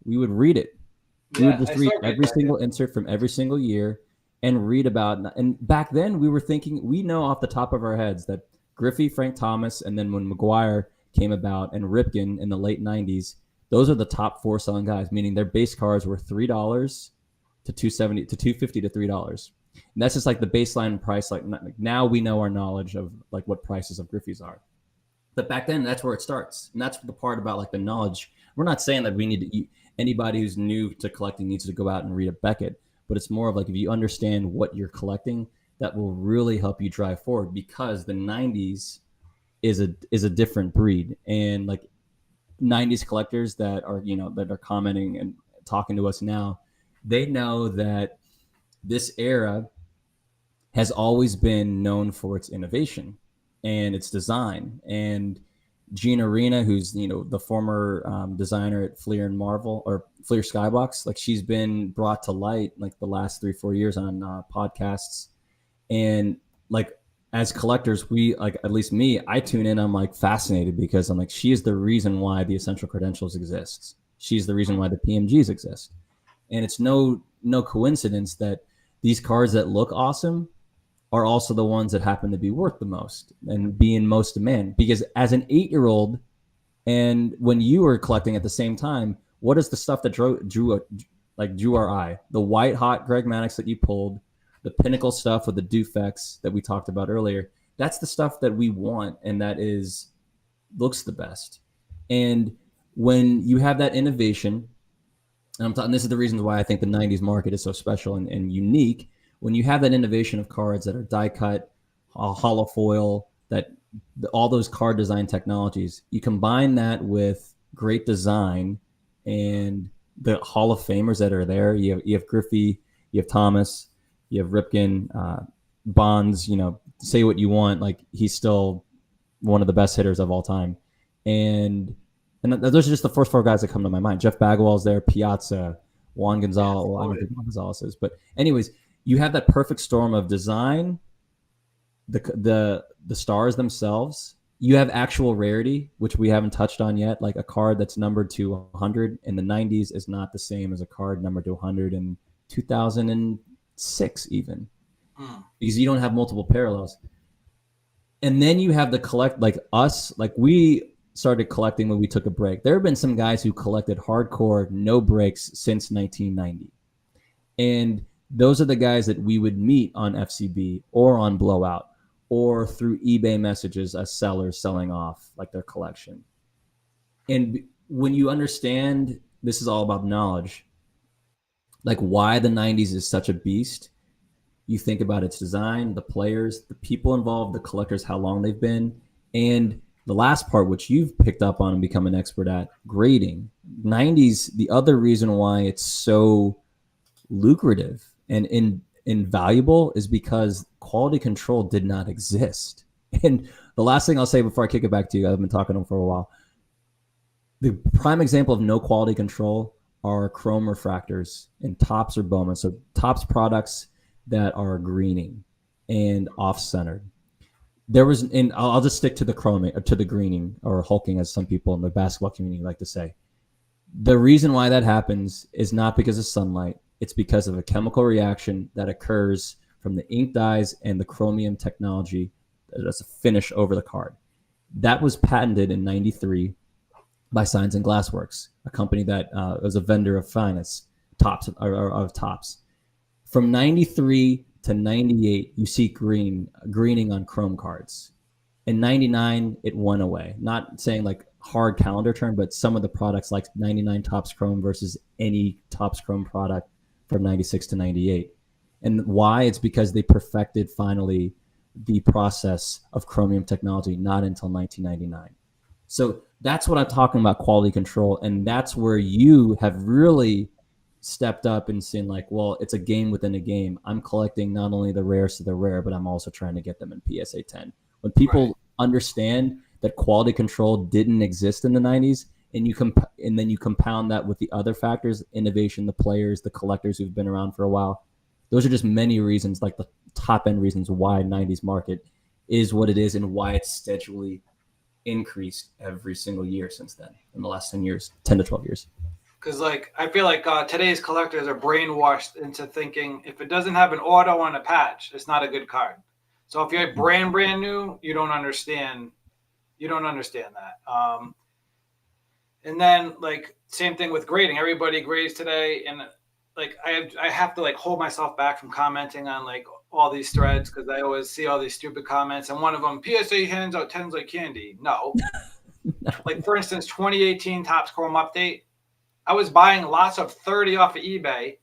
we would read it. We would Yeah, just I read still read every that. single insert from every single year and read about. And back then, we were thinking, we know off the top of our heads that Griffey, Frank Thomas, and then when McGuire came about and Ripken in the late 90s, those are the top four selling guys, meaning their base cars were $3 to 270 to 250 to $3. And that's just like the baseline price. Like now we know our knowledge of like what prices of Griffey's are. But back then, that's where it starts, and that's the part about like the knowledge. We're not saying that we need to. Anybody who's new to collecting needs to go out and read a Beckett, but it's more of like if you understand what you're collecting, that will really help you drive forward, because the '90s is a different breed, and like '90s collectors that are commenting and talking to us now, they know that this era has always been known for its innovation and its design, and Gina Arena, who's the former designer at Fleer and Marvel or Fleer Skybox, like she's been brought to light like the last 3-4 years on podcasts, and like as collectors, we like, at least me, I tune in. I'm like fascinated because I'm like, she is the reason why the essential credentials exists. She's the reason why the PMGs exist, and it's no coincidence that these cards that look awesome are also the ones that happen to be worth the most and be in most demand. Because as an 8-year-old, and when you were collecting at the same time, what is the stuff that drew our eye? The white hot Greg Maddox that you pulled, the pinnacle stuff with the Dufex that we talked about earlier. That's the stuff that we want, and that is looks the best. And when you have that innovation, and I'm talking, this is the reasons why I think the 90s market is so special and unique. When you have that innovation of cards that are die cut, hollow foil, that all those card design technologies, you combine that with great design and the Hall of Famers that are there. You have Griffey, you have Thomas, you have Ripken, Bonds. Say what you want, like he's still one of the best hitters of all time, and those are just the first 4 guys that come to my mind. Jeff Bagwell's there, Piazza, Juan Gonzalez. Well, I don't think Juan Gonzalez is, but anyways, you have that perfect storm of design, the stars themselves. You have actual rarity, which we haven't touched on yet. Like a card that's numbered to 100 in the 90s is not the same as a card numbered to 100 in 2006, even, because you don't have multiple parallels. And then you have the collect, like us, like we started collecting when we took a break. There have been some guys who collected hardcore, no breaks since 1990. And those are the guys that we would meet on FCB or on Blowout or through eBay messages as sellers selling off like their collection. And when you understand this is all about knowledge, like why the 90s is such a beast, you think about its design, the players, the people involved, the collectors, how long they've been, and the last part, which you've picked up on and become an expert at, grading. 90s, the other reason why it's so lucrative and invaluable is because quality control did not exist. And the last thing I'll say before I kick it back to you, I've been talking to him for a while. The prime example of no quality control are chrome refractors and Topps or Bowman. So Topps products that are greening and off-centered. There was, and I'll just stick to the chroming, to the greening or hulking, as some people in the basketball community like to say. The reason why that happens is not because of sunlight. It's because of a chemical reaction that occurs from the ink dyes and the chromium technology that's a finish over the card. That was patented in 93 by Signs and Glassworks, a company that was a vendor of finest, Topps, of Topps. From 93 to 98, you see greening on chrome cards. In 99, it went away. Not saying like hard calendar term, but some of the products like 99 Topps Chrome versus any Topps Chrome product from 96 to 98. And why? It's because they perfected finally the process of chromium technology, not until 1999. So that's what I'm talking about, quality control. And that's where you have really stepped up and seen like, well, it's a game within a game. I'm collecting not only the rarest of the rare, but I'm also trying to get them in PSA 10. When people understand that quality control didn't exist in the 90s, and and then you compound that with the other factors, innovation, the players, the collectors who've been around for a while, those are just many reasons, like the top end reasons why 90s market is what it is and why it's steadily increased every single year since then in the last 10 years, 10 to 12 years. Because like I feel like today's collectors are brainwashed into thinking if it doesn't have an auto on a patch, it's not a good card. So if you're brand new, you don't understand. You don't understand that. And then like same thing with grading. Everybody grades today, and like I have to like hold myself back from commenting on like all these threads because I always see all these stupid comments. And one of them, PSA hands out 10s like candy. No. Like for instance, 2018 Topps Chrome update. I was buying lots of 30 off of eBay,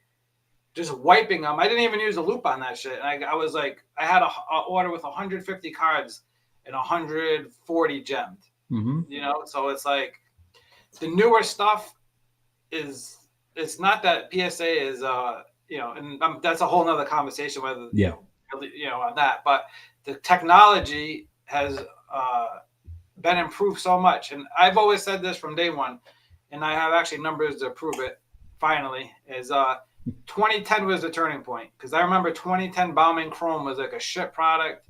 just wiping them. I didn't even use a loop on that shit. And I was like, I had a order with 150 cards and 140 gemmed. So it's like the newer stuff is, it's not that PSA is, and that's a whole nother conversation whether, on that, but the technology has been improved so much. And I've always said this from day one, and I have actually numbers to prove it. Finally, is 2010 was the turning point, because I remember 2010 Bauman Chrome was like a shit product.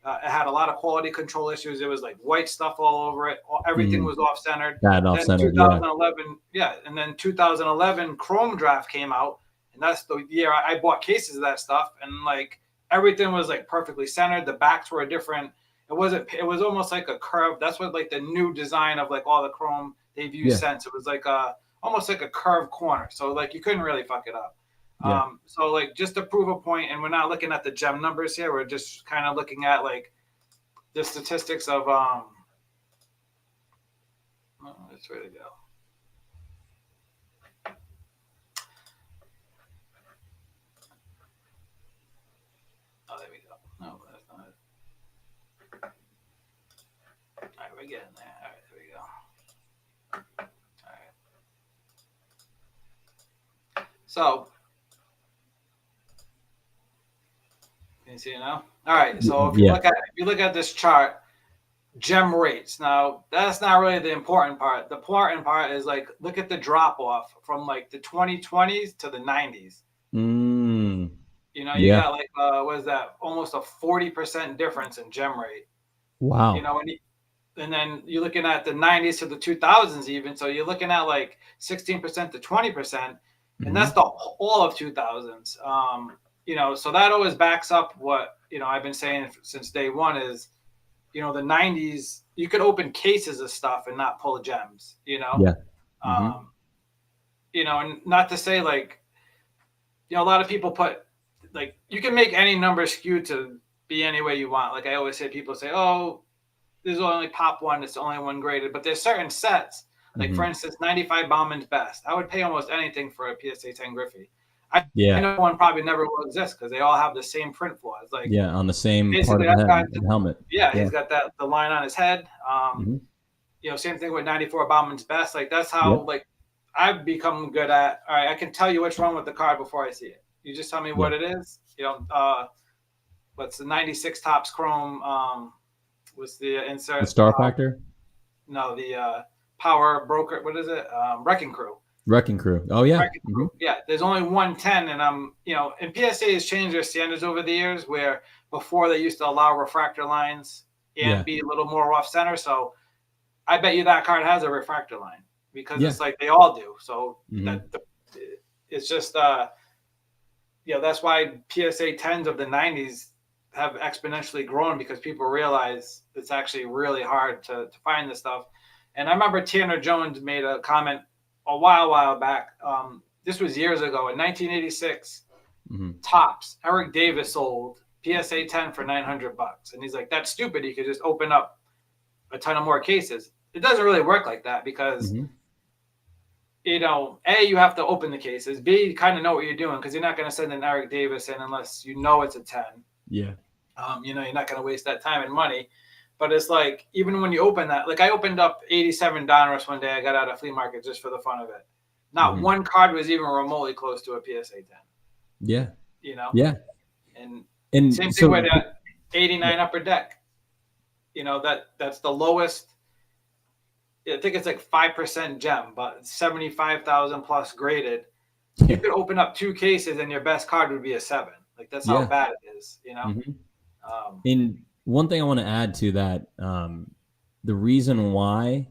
It had a lot of quality control issues. It was like white stuff all over it. Everything was off centered. That off Then centered, 2011, and then 2011 Chrome Draft came out, and that's the year I bought cases of that stuff, and like everything was like perfectly centered. The backs were different. It wasn't. It was almost like a curve. That's what like the new design of like all the Chrome they've used since. It was like almost like a curved corner. So like you couldn't really fuck it up. So like just to prove a point, and we're not looking at the gem numbers here. We're just kind of looking at like the statistics of let's ready to go. Oh, there we go. No, that's not it. All right, we're getting there. All right, there we go. All right. So, can you see it now? All right. So if you look at this chart, gem rates. Now that's not really the important part. The important part is like look at the drop off from like the 2020s to the 90s. You know, you got like what is that? Almost a 40% difference in gem rate. Wow. You know, and then you're looking at the 90s to the 2000s even. So you're looking at like 16% to 20%, and that's the all of 2000s. You know, so that always backs up what, you know, I've been saying since day one is, you know, the 90s, you could open cases of stuff and not pull gems, you know? Yeah. You know, and not to say like, you know, a lot of people put like, you can make any number skewed to be any way you want. Like I always say, people say, oh, there's only pop one, it's the only one graded, but there's certain sets. Like for instance, 95 Bauman's best. I would pay almost anything for a PSA 10 Griffey. I know one probably never will exist because they all have the same print flaws. Like on the same part of the helmet. He's got the line on his head. You know, same thing with 94 Bauman's best. Like that's how like I've become good at. All right, I can tell you what's wrong with the card before I see it. You just tell me what it is. You know, what's the 96 Topps Chrome? What's the insert? The Star Factor? No, the Power Broker. What is it? Wrecking Crew. Wrecking Crew. Oh yeah. Yeah, there's only 110, and you know, and PSA has changed their standards over the years. Where before they used to allow refractor lines and be a little more off center. So I bet you that card has a refractor line because it's like they all do. So it's just you know, that's why PSA 10s of the 90s have exponentially grown because people realize it's actually really hard to find this stuff. And I remember Tanner Jones made a comment a while back. This was years ago in 1986. Topps Eric Davis sold PSA 10 for $900, and he's like, "That's stupid. You could just open up a ton of more cases." It doesn't really work like that because you know, A, you have to open the cases. B, you kind of know what you're doing because you're not going to send an Eric Davis in unless you know it's a 10. Yeah. You know, you're not going to waste that time and money. But it's like, even when you open that, like I opened up 87 Donruss one day. I got out of flea market just for the fun of it. Not one card was even remotely close to a PSA 10. Yeah. You know? Yeah. And same thing with 89 Upper Deck. You know, that's the lowest. I think it's like 5% gem, but 75,000 plus graded. You could open up 2 cases and your best card would be a 7. Like that's how bad it is, you know? And one thing I want to add to that, the reason why,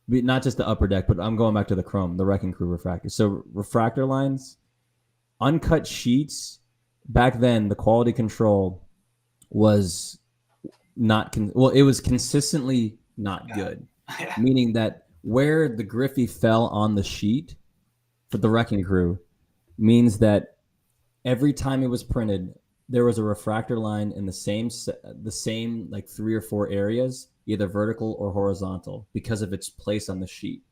not just the Upper Deck, but I'm going back to the Chrome, the Wrecking Crew refractor. So refractor lines, uncut sheets, back then the quality control was not, it was consistently not good. Meaning that where the Griffey fell on the sheet for the Wrecking Crew means that every time it was printed, there was a refractor line in the same like 3 or 4 areas, either vertical or horizontal, because of its place on the sheet.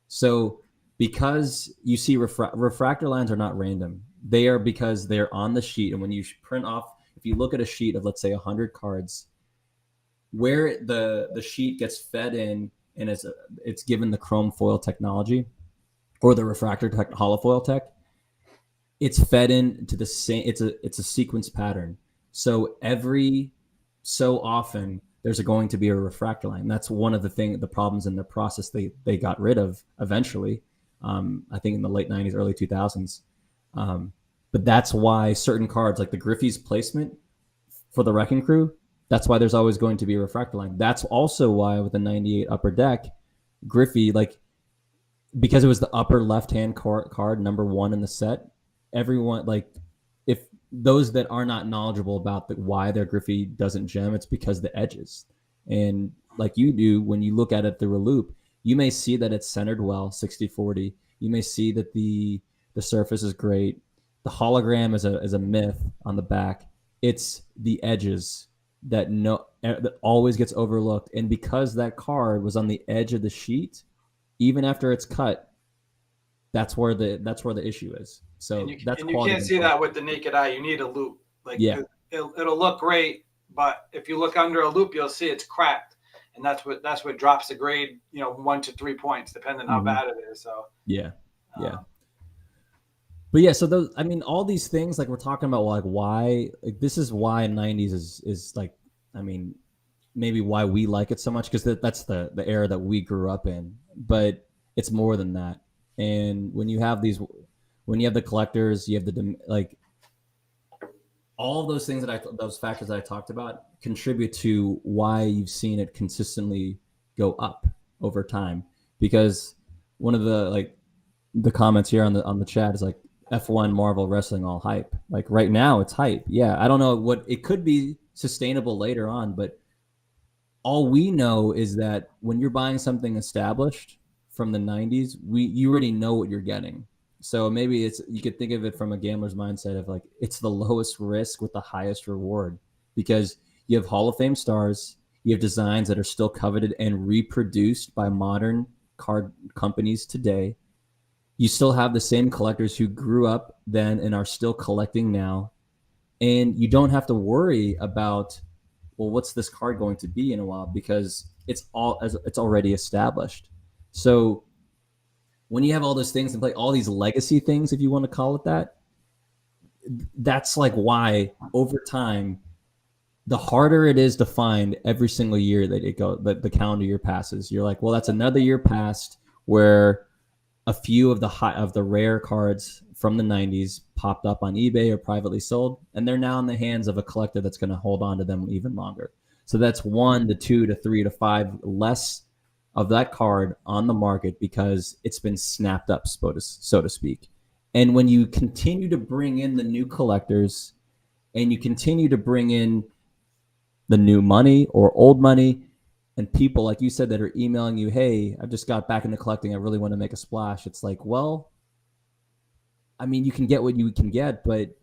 So because you see refractor lines are not random. They are because they're on the sheet. And when you print off, if you look at a sheet of, let's say, 100 cards, where the sheet gets fed in and it's given the chrome foil technology or the refractor holofoil tech, it's fed into the same, it's a sequence pattern. So every so often there's going to be a refractor line. That's one of the problems in the process they got rid of eventually. I think in the late '90s, early 2000s. Um, but that's why certain cards, like the Griffey's placement for the Wrecking Crew, that's why there's always going to be a refractor line. That's also why with the '98 Upper Deck, Griffey, like because it was the upper left hand card, number one in the set, everyone, like, if those that are not knowledgeable about why their Griffey doesn't gem, it's because the edges. And like you do, when you look at it through a loop, you may see that it's centered well, 60-40. You may see that the surface is great. The hologram is a myth on the back. It's the edges that always gets overlooked. And because that card was on the edge of the sheet, even after it's cut, that's where the issue is. So that's and you quality can't see control. that with the naked eye. You need a loop. Like Yeah. it'll look great, but if you look under a loop, you'll see it's cracked, and that's what drops the grade. 1 to 3 points, depending on how bad it is. So Yeah. Yeah. But yeah, so those, I mean, all these things, like we're talking about, like why, like this is why '90s is like, I mean, maybe why we like it so much, because that's the era that we grew up in. But it's more than that. And when you have the collectors, you have like all those things those factors that I talked about contribute to why you've seen it consistently go up over time. Because one of the comments here on the chat is like, F1 Marvel Wrestling all hype. Like right now it's hype. Yeah, I don't know what it could be sustainable later on, but all we know is that when you're buying something established from the '90s, you already know what you're getting. So maybe you could think of it from a gambler's mindset of like, it's the lowest risk with the highest reward, because you have Hall of Fame stars, you have designs that are still coveted and reproduced by modern card companies today. You still have the same collectors who grew up then and are still collecting now, and you don't have to worry about, well, what's this card going to be in a while, because it's already established. So when you have all those things in play, all these legacy things, if you want to call it that, that's like why over time, the harder it is to find every single year that the calendar year passes, you're like, well, that's another year passed where a few of the rare cards from the '90s popped up on eBay or privately sold, and they're now in the hands of a collector that's going to hold on to them even longer. So that's 1 to 2 to 3 to 5 less of that card on the market because it's been snapped up, so to speak. And when you continue to bring in the new collectors and you continue to bring in the new money or old money, and people, like you said, that are emailing you, hey, I just got back into collecting, I really want to make a splash. It's like, well, I mean, you can get what you can get, but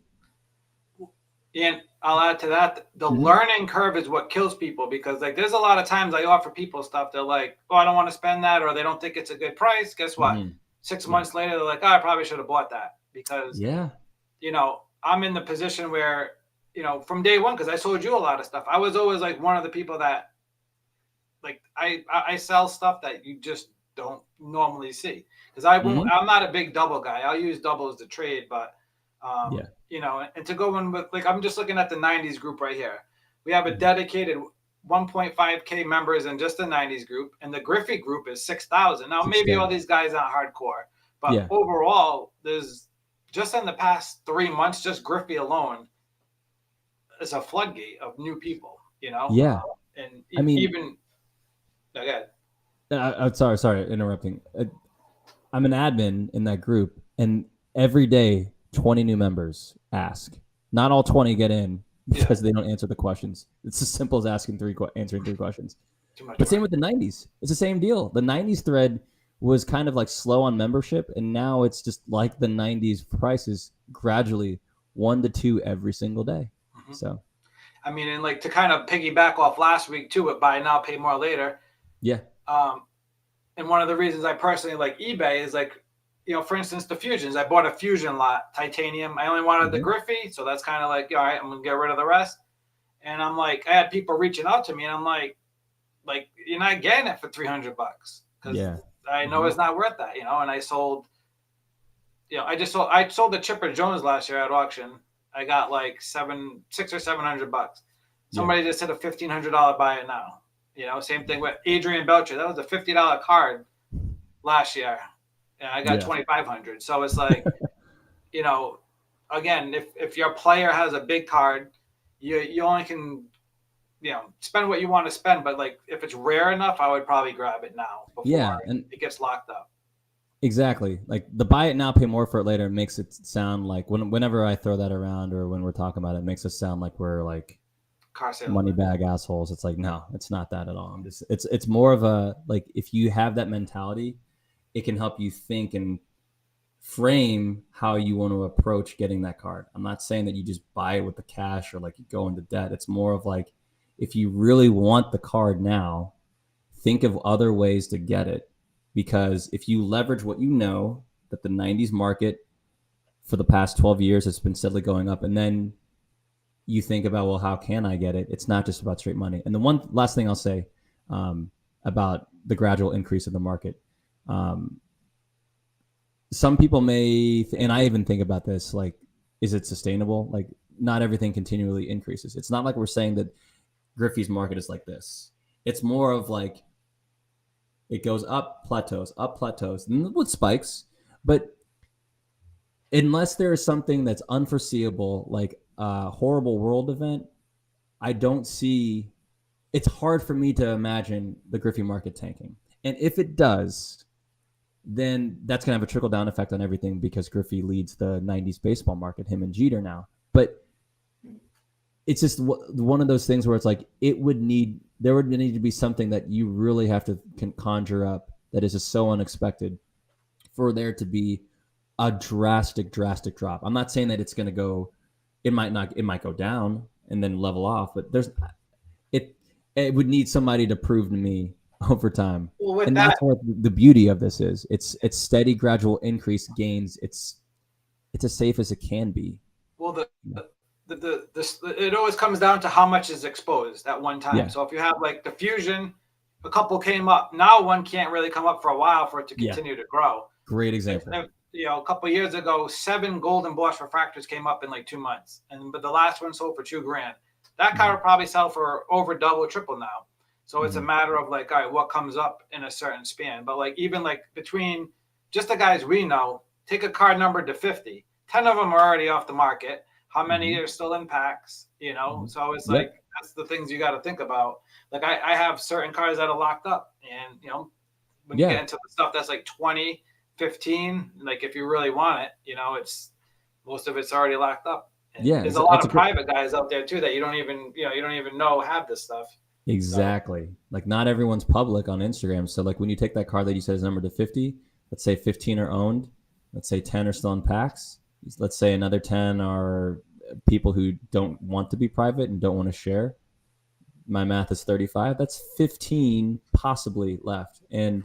and I'll add to that, the learning curve is what kills people, because like there's a lot of times I offer people stuff, they're like, oh, I don't want to spend that, or they don't think it's a good price. Guess what? 6 months later, they're like, oh, I probably should have bought that, because I'm in the position where, from day one, because I sold you a lot of stuff, I was always like one of the people that, like, I sell stuff that you just don't normally see, because I'm not a big double guy. I'll use doubles to trade, but and to go in with, like, I'm just looking at the '90s group right here. We have a dedicated 1.5K members in just the '90s group, and the Griffey group is 6,000. Now maybe all these guys aren't hardcore, but overall, there's just in the past 3 months, just Griffey alone is a floodgate of new people. Yeah. And I mean, even again. I'm sorry, interrupting. I'm an admin in that group, and every day 20 new members ask. Not all 20 get in because they don't answer the questions. It's as simple as answering 3 questions. But same with the '90s. It's the same deal. The '90s thread was kind of like slow on membership, and now it's just like the '90s prices, gradually 1 to 2 every single day. So, I mean, and like to kind of piggyback off last week too, with buy now, pay more later. Yeah. And one of the reasons I personally like eBay is like, for instance, the fusions. I bought a fusion lot, titanium. I only wanted the Griffey, so that's kind of like, all right, I'm gonna get rid of the rest. And I'm like, I had people reaching out to me, and I'm like you're not getting it for $300 because I know it's not worth that, And I sold, I sold the Chipper Jones last year at auction. I got like $600 or $700. Yeah. Somebody just said a $1,500 buy it now. Same thing with Adrian Belcher. That was a $50 card last year. And I got Yeah. 2,500. So it's like, you know, again, if your player has a big card, you only can spend what you want to spend. But like if it's rare enough, I would probably grab it now before Yeah. And it gets locked up. exactly. Like the buy it now, pay more for it later makes it sound like whenever I throw that around or when we're talking about it, it makes us sound like we're like Car sale. money bag assholes. It's like, no, it's not that at all. It's more of a, like, if you have that mentality, it can help you think and frame how you want to approach getting that card. I'm not saying that you just buy it with the cash or like you go into debt. It's more of like, if you really want the card now, think of other ways to get it. Because if you leverage what you know, that the 90s market for the past 12 years has been steadily going up, and then you think about, well, how can I get it? It's not just about straight money. And the one last thing I'll say about the gradual increase of the market, some people may, and I even think about this, like, is it sustainable? Like, not everything continually increases. It's not like we're saying that Griffey's market is like this. It's more of like, it goes up, plateaus, and with spikes. But unless there is something that's unforeseeable, like a horrible world event, I don't see, it's hard for me to imagine the Griffey market tanking. And if it does, then that's going to have a trickle down effect on everything, because Griffey leads the 90s baseball market, him and Jeter now. But it's just one of those things where it's like, there would need to be something that you really have to conjure up that is just so unexpected for there to be a drastic drop. I'm not saying that it's going to go, it might go down and then level off, but it would need somebody to prove to me over time. Well, with And that, that's what the beauty of this is. It's steady, gradual increase gains. It's as safe as it can be. well, it always comes down to how much is exposed at one time. Yeah. So if you have like the fusion, a couple came up. Now one can't really come up for a while for it to continue to grow. Great example. A couple of years ago, 7 golden Bosch refractors came up in like 2 months, but the last one sold for $2,000. That car will probably sell for over double, triple now. So it's a matter of like, all right, what comes up in a certain span. But like even like between just the guys we know, take a card number to 50. 10 of them are already off the market. How many are still in packs? So it's like, that's the things you got to think about. Like I have certain cars that are locked up, and when you get into the stuff that's like 20, 15, like if you really want it, it's most of it's already locked up. And there's a lot of private guys out there too that you don't even know have this stuff. Exactly. Like not everyone's public on Instagram. So like when you take that card that you said is numbered to 50, let's say 15 are owned, let's say 10 are still in packs, let's say another 10 are people who don't want to be private and don't want to share. My math is 35. That's 15 possibly left. And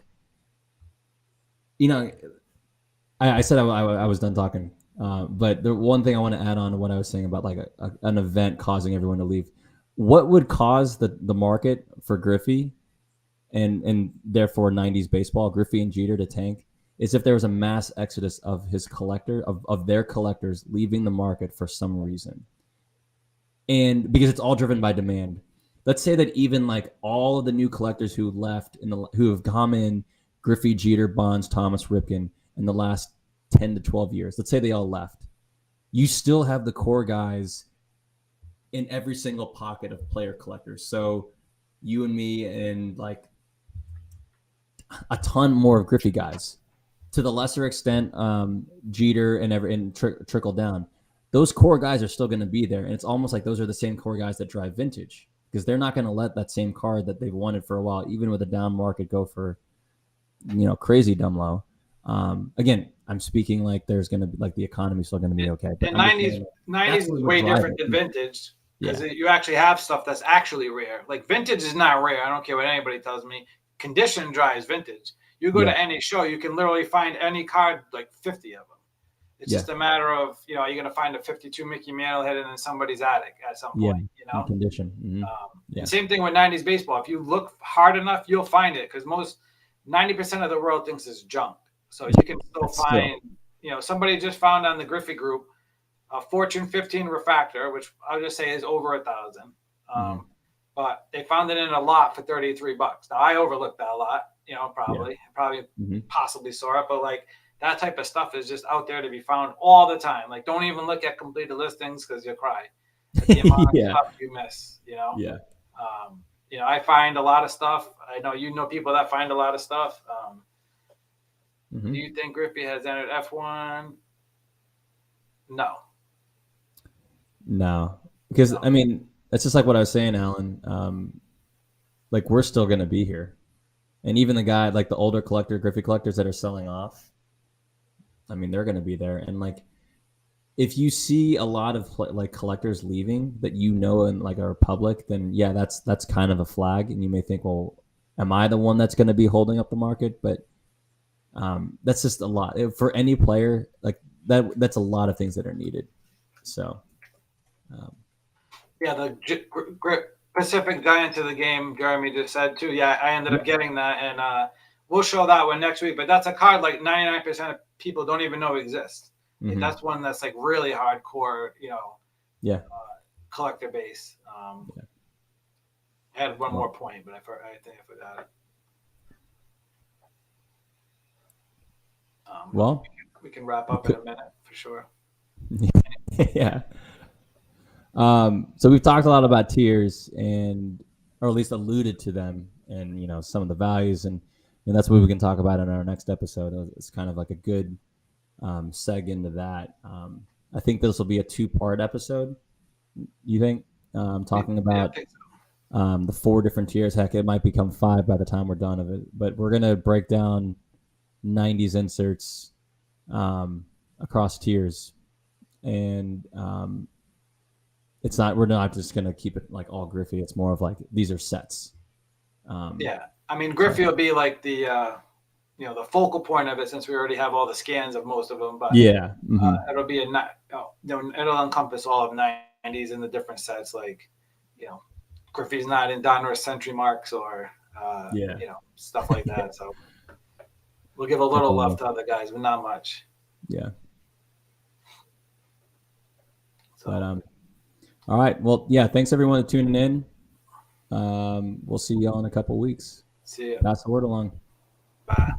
I said I was done talking. But the one thing I want to add on to what I was saying about like an event causing everyone to leave. What would cause the market for Griffey and therefore 90s baseball, Griffey and Jeter, to tank, is if there was a mass exodus of their collectors leaving the market for some reason. And because it's all driven by demand. Let's say that even like all of the new collectors who left who have come in, Griffey, Jeter, Bonds, Thomas, Ripken, in the last 10 to 12 years, let's say they all left. You still have the core guys in every single pocket of player collectors. So you and me and like a ton more of Griffey guys. To the lesser extent, Jeter and trickle down. Those core guys are still going to be there. And it's almost like those are the same core guys that drive vintage, because they're not going to let that same card that they've wanted for a while, even with a down market, go for, crazy dumb low. Again, I'm speaking like there's going to be like the economy's still going to be okay. But the 90s is way different than vintage, because you actually have stuff that's actually rare. Like vintage is not rare. I don't care what anybody tells me. Condition drives vintage. You go to any show, you can literally find any card, like 50 of them. It's just a matter of, are you going to find a 52 Mickey Mantle hidden in somebody's attic at some point, Condition. Mm-hmm. Same thing with 90s baseball. If you look hard enough, you'll find it, because 90% of the world thinks it's junk. So you can still find, somebody just found on the Griffey group a Fortune 15 refractor, which I'll just say is over 1,000. Mhm. But they found it in a lot for $33. Now I overlooked that a lot, Yeah. probably Mhm. possibly saw it, but like that type of stuff is just out there to be found all the time. Like don't even look at completed listings because you'll cry at the amount of Yeah. stuff you miss. Yeah. I find a lot of stuff. I know people that find a lot of stuff. Do Mhm. you think Griffey has entered F1? No, No, because no. I mean, it's just like what I was saying, Alan. Like we're still going to be here, and even the guy, like the older Griffey collectors that are selling off, I mean, they're going to be there. And like, if you see a lot of like collectors leaving that and like are public, then yeah, that's kind of a flag, and you may think, well, am I the one that's going to be holding up the market? But that's just a lot for any player. Like that, that's a lot of things that are needed. So. Um, Yeah, the Pacific Giant of the game, Jeremy just said too. Yeah, I ended yeah. up getting that, and we'll show that one next week. But that's a card like 99% of people don't even know exists. Like, Mm-hmm. that's one that's like really hardcore, Yeah. collector base. Yeah. I had one Well, more point, but I think I forgot it. But well, we can wrap we up in could, a minute for sure. yeah. So we've talked a lot about tiers or at least alluded to them and, some of the values and that's what we can talk about in our next episode. It's kind of like a good seg into that. I think this will be a 2-part episode. You think? Talking Yeah, I about think so. the 4 different tiers. Heck, it might become 5 by the time we're done of it. But we're gonna break down 90s inserts across tiers, and we're not just gonna keep it like all Griffey. It's more of like these are sets. Yeah, I mean So Griffey will be like the focal point of it since we already have all the scans of most of them, but yeah, it'll be it'll encompass all of 90s in the different sets, like Griffey's not in Donruss Century Marks or yeah, stuff like that. So we'll give a little couple left of to other guys, but not much. yeah. But So all right. Well, yeah. Thanks everyone for tuning in. We'll see y'all in a couple weeks. see you. Pass the word along. Bye.